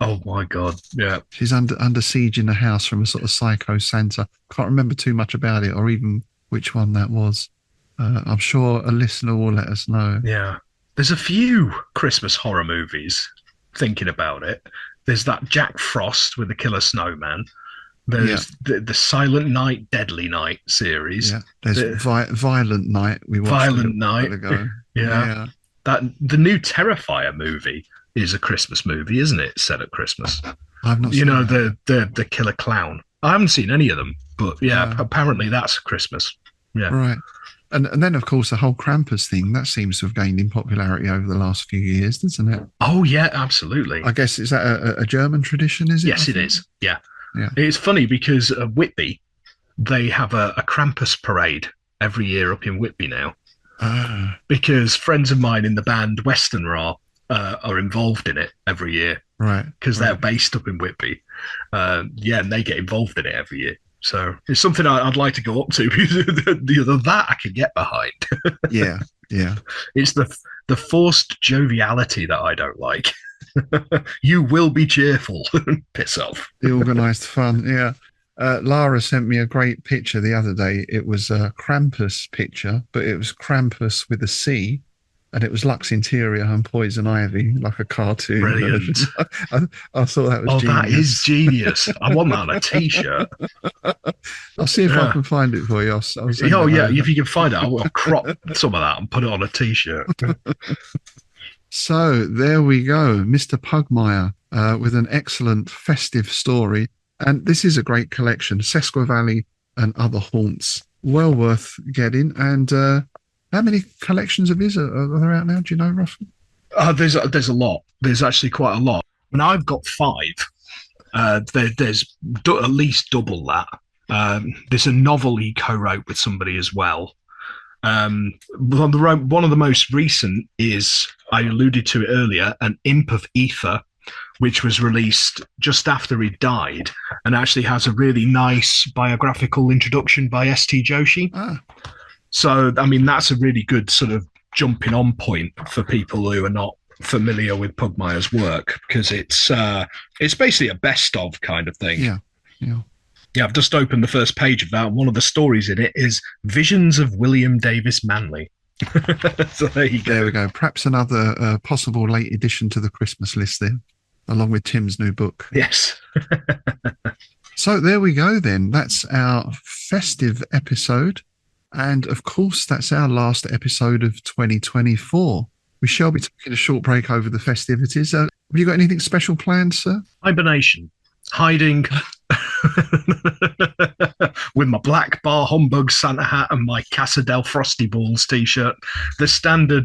Oh my God! Yeah, she's under siege in the house from a sort of psycho Santa. Can't remember too much about it, or even which one that was. I'm sure a listener will let us know. Yeah, there's a few Christmas horror movies. Thinking about it, there's that Jack Frost with the Killer Snowman. There's the Silent Night, Deadly Night series. Yeah, there's Violent Night. We watched Violent Night. Ago. Yeah, that the new Terrifier movie is a Christmas movie, isn't it? Set at Christmas. I've not seen the killer clown. I haven't seen any of them, but yeah, apparently that's Christmas. Yeah. Right. And then of course the whole Krampus thing, that seems to have gained in popularity over the last few years, doesn't it? Oh yeah, absolutely. I guess, is that a German tradition, is it? Yes, it is. Yeah. It's funny because Whitby, they have a Krampus parade every year up in Whitby now. Because friends of mine in the band Western are involved in it every year, right? Because they're based up in Whitby, and they get involved in it every year. So it's something I'd like to go up to. That I can get behind. yeah. It's the forced joviality that I don't like. You will be cheerful. Piss off. The organised fun. Yeah. Lara sent me a great picture the other day. It was a Krampus picture, but it was Krampus with a C. And it was Lux Interior and Poison Ivy, like a cartoon. Brilliant. I thought that was genius. That is genius. I want that on a T-shirt. I'll see if I can find it for you. If you can find it, I'll crop some of that and put it on a T-shirt. So there we go, Mr. Pugmire, with an excellent festive story. And this is a great collection, Sesqua Valley and Other Haunts. Well worth getting. And how many collections of his are there out now? Do you know roughly? There's a lot. There's actually quite a lot. And I've got 5. There's at least double that. There's a novel he co-wrote with somebody as well. One of the most recent is, I alluded to it earlier, An Imp of Ether, which was released just after he died and actually has a really nice biographical introduction by S.T. Joshi. So, I mean, that's a really good sort of jumping on point for people who are not familiar with Pugmire's work, because it's basically a best of kind of thing. Yeah. I've just opened the first page of that. One of the stories in it is Visions of William Davis Manley. So there you go. There we go. Perhaps another possible late addition to the Christmas list there, along with Tim's new book. Yes. So there we go then. That's our festive episode. And of course, that's our last episode of 2024. We shall be taking a short break over the festivities. Have you got anything special planned, sir? Hibernation. Hiding. With my black bar humbug Santa hat and my Casa del Frosty Balls t-shirt. The standard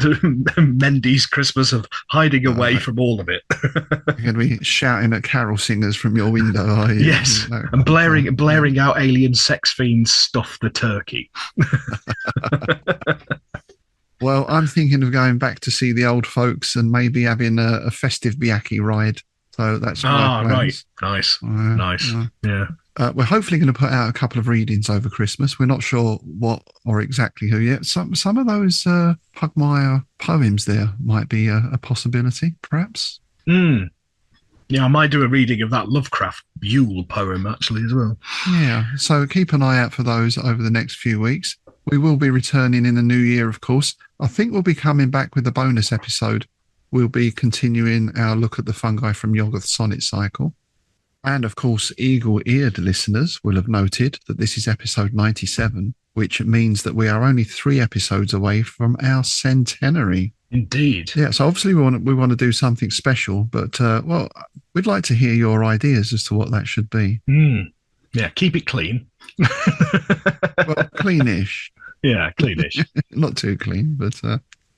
Mendy's Christmas of hiding away from all of it. You're going to be shouting at carol singers from your window, are you? Yes, and blaring out alien sex fiends Stuff the Turkey. Well, I'm thinking of going back to see the old folks and maybe having a festive Biaki ride So that's my plans. Right. Nice. Yeah. We're hopefully going to put out a couple of readings over Christmas. We're not sure what or exactly who yet. Some of those Pugmire poems there might be a possibility, perhaps. Yeah, I might do a reading of that Lovecraft Yule poem actually as well. Yeah, so keep an eye out for those over the next few weeks. We will be returning in the new year, of course. I think we'll be coming back with a bonus episode. We'll be continuing our look at the fungi from Yoggoth's sonnet cycle. And of course, eagle-eared listeners will have noted that this is episode 97, which means that we are only 3 episodes away from our centenary. Indeed. Yeah, so obviously we want to do something special, but well, we'd like to hear your ideas as to what that should be. Yeah, keep it clean. Well, cleanish. Yeah, cleanish. Not too clean, but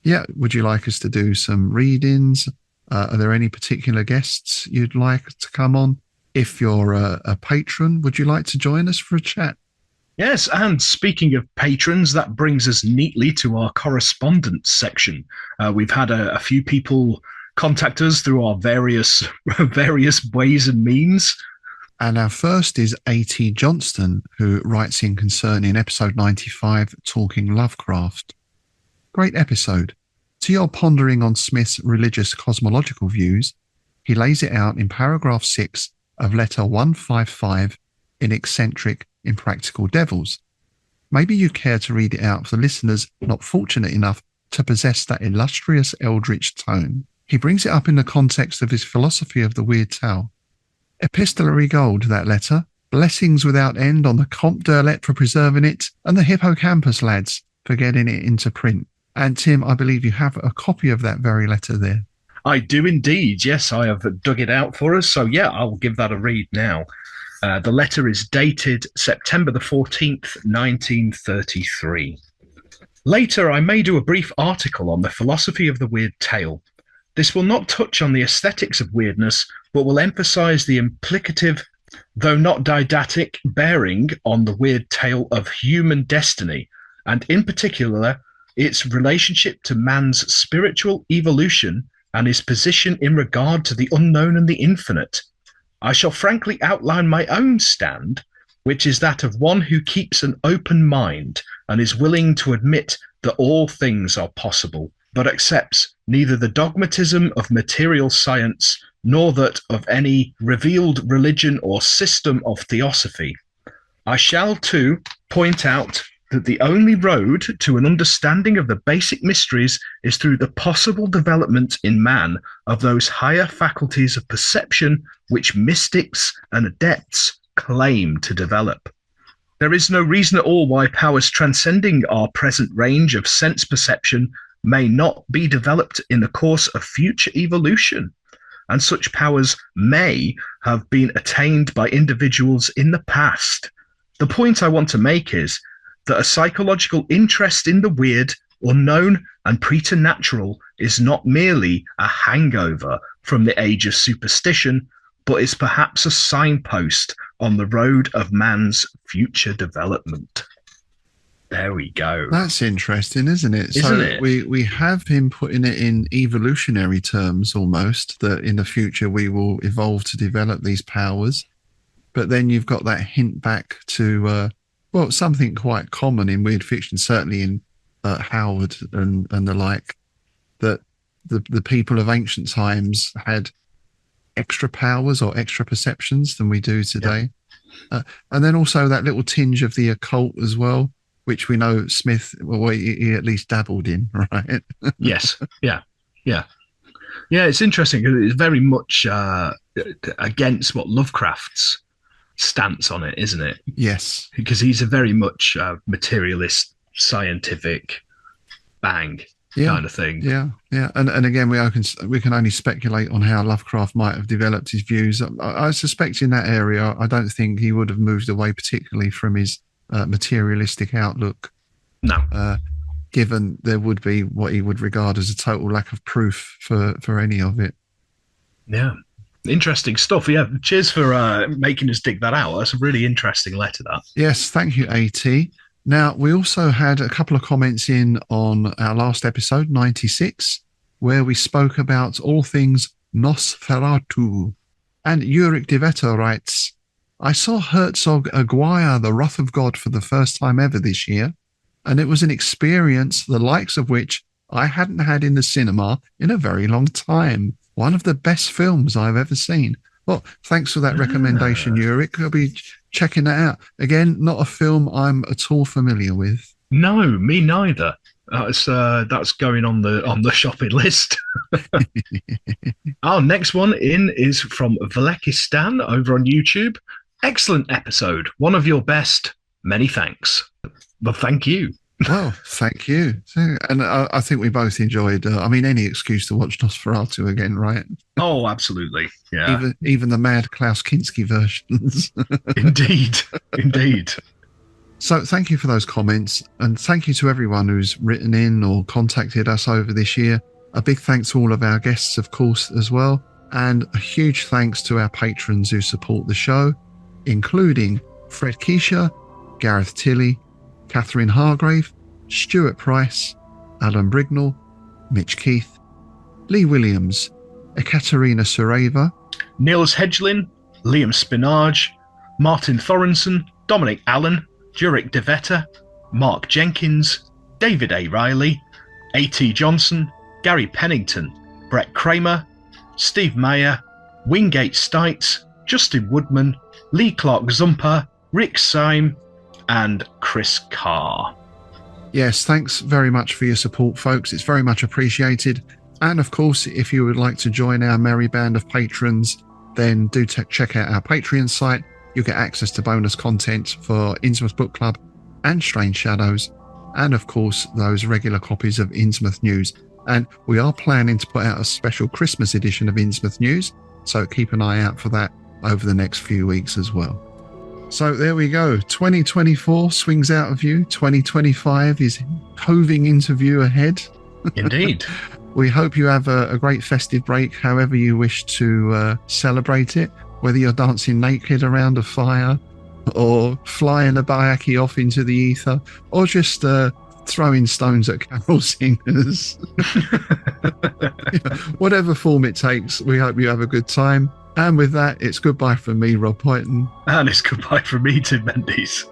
yeah. Would you like us to do some readings? Are there any particular guests you'd like to come on? If you're a patron, would you like to join us for a chat? Yes, and speaking of patrons, that brings us neatly to our correspondence section. We've had a few people contact us through our various ways and means. And our first is A.T. Johnston, who writes in concerning episode 95, Talking Lovecraft. Great episode. To your pondering on Smith's religious cosmological views, he lays it out in paragraph 6 of letter 155 in Eccentric Impractical Devils. Maybe you care to read it out for the listeners not fortunate enough to possess that illustrious eldritch tome. He brings it up in the context of his philosophy of the weird tale. Epistolary gold, that letter. Blessings without end on the Comte d'Erlet for preserving it, and the Hippocampus lads for getting it into print. And Tim, I believe you have a copy of that very letter there. I do indeed. Yes, I have dug it out for us. So yeah, I'll give that a read now. The letter is dated September the 14th, 1933. Later, I may do a brief article on the philosophy of the weird tale. This will not touch on the aesthetics of weirdness, but will emphasize the implicative, though not didactic, bearing on the weird tale of human destiny, and in particular, its relationship to man's spiritual evolution and his position in regard to the unknown and the infinite. I shall frankly outline my own stand, which is that of one who keeps an open mind and is willing to admit that all things are possible, but accepts neither the dogmatism of material science nor that of any revealed religion or system of theosophy. I shall, too, point out that the only road to an understanding of the basic mysteries is through the possible development in man of those higher faculties of perception which mystics and adepts claim to develop. There is no reason at all why powers transcending our present range of sense perception may not be developed in the course of future evolution, and such powers may have been attained by individuals in the past. The point I want to make is that a psychological interest in the weird, unknown, and preternatural is not merely a hangover from the age of superstition, but is perhaps a signpost on the road of man's future development. There we go. That's interesting, isn't it? Isn't it? We have him putting it in evolutionary terms almost, that in the future we will evolve to develop these powers. But then you've got that hint back to well, something quite common in weird fiction, certainly in Howard and the like, that the people of ancient times had extra powers or extra perceptions than we do today. Yeah. And then also that little tinge of the occult as well, which we know Smith, well, he at least dabbled in, right? Yes. Yeah. Yeah. Yeah, it's interesting. It's very much against what Lovecraft's stance on it, isn't it? Yes, because he's a very much materialist, scientific, kind of thing. Yeah. And again, we can only speculate on how Lovecraft might have developed his views. I suspect in that area, I don't think he would have moved away particularly from his materialistic outlook. No, given there would be what he would regard as a total lack of proof for any of it. Yeah. Interesting stuff. Yeah, cheers for making us dig that out. That's a really interesting letter, that. Yes, thank you, AT. Now, we also had a couple of comments in on our last episode, 96, where we spoke about all things Nosferatu. And Ulrich Devetter writes, I saw Herzog Aguirre, The Wrath of God, for the first time ever this year, and it was an experience the likes of which I hadn't had in the cinema in a very long time. One of the best films I've ever seen. Well, thanks for that recommendation, Ulrich. I'll be checking that out. Again, not a film I'm at all familiar with. No, me neither. That's going on the shopping list. Our next one in is from Velekistan over on YouTube. Excellent episode. One of your best. Many thanks. Well, thank you. Well, thank you. And I think we both enjoyed, any excuse to watch Nosferatu again, right? Oh, absolutely. Yeah. Even the mad Klaus Kinski versions. Indeed. So thank you for those comments. And thank you to everyone who's written in or contacted us over this year. A big thanks to all of our guests, of course, as well. And a huge thanks to our patrons who support the show, including Fred Keisha, Gareth Tilley, Catherine Hargrave, Stuart Price, Alan Brignall, Mitch Keith, Lee Williams, Ekaterina Sureva, Niels Hedgelin, Liam Spinarge, Martin Thorenson, Dominic Allen, Jurek Devetter, Mark Jenkins, David A. Riley, A.T. Johnson, Gary Pennington, Brett Kramer, Steve Mayer, Wingate Stites, Justin Woodman, Lee Clark Zumper, Rick Syme, and Chris Carr. Yes, thanks very much for your support, folks. It's very much appreciated. And of course, if you would like to join our merry band of patrons, then do check out our Patreon site. You'll get access to bonus content for Innsmouth Book Club and Strange Shadows, and of course, those regular copies of Innsmouth News. And we are planning to put out a special Christmas edition of Innsmouth News, so keep an eye out for that over the next few weeks as well. So there we go. 2024 swings out of view. 2025 is hoving into view ahead. Indeed. We hope you have a great festive break, however you wish to celebrate it, whether you're dancing naked around a fire or flying a bayaki off into the ether or just throwing stones at carol singers. Whatever form it takes, we hope you have a good time. And with that, it's goodbye from me, Rob Poyton. And it's goodbye from me, Tim Mendes.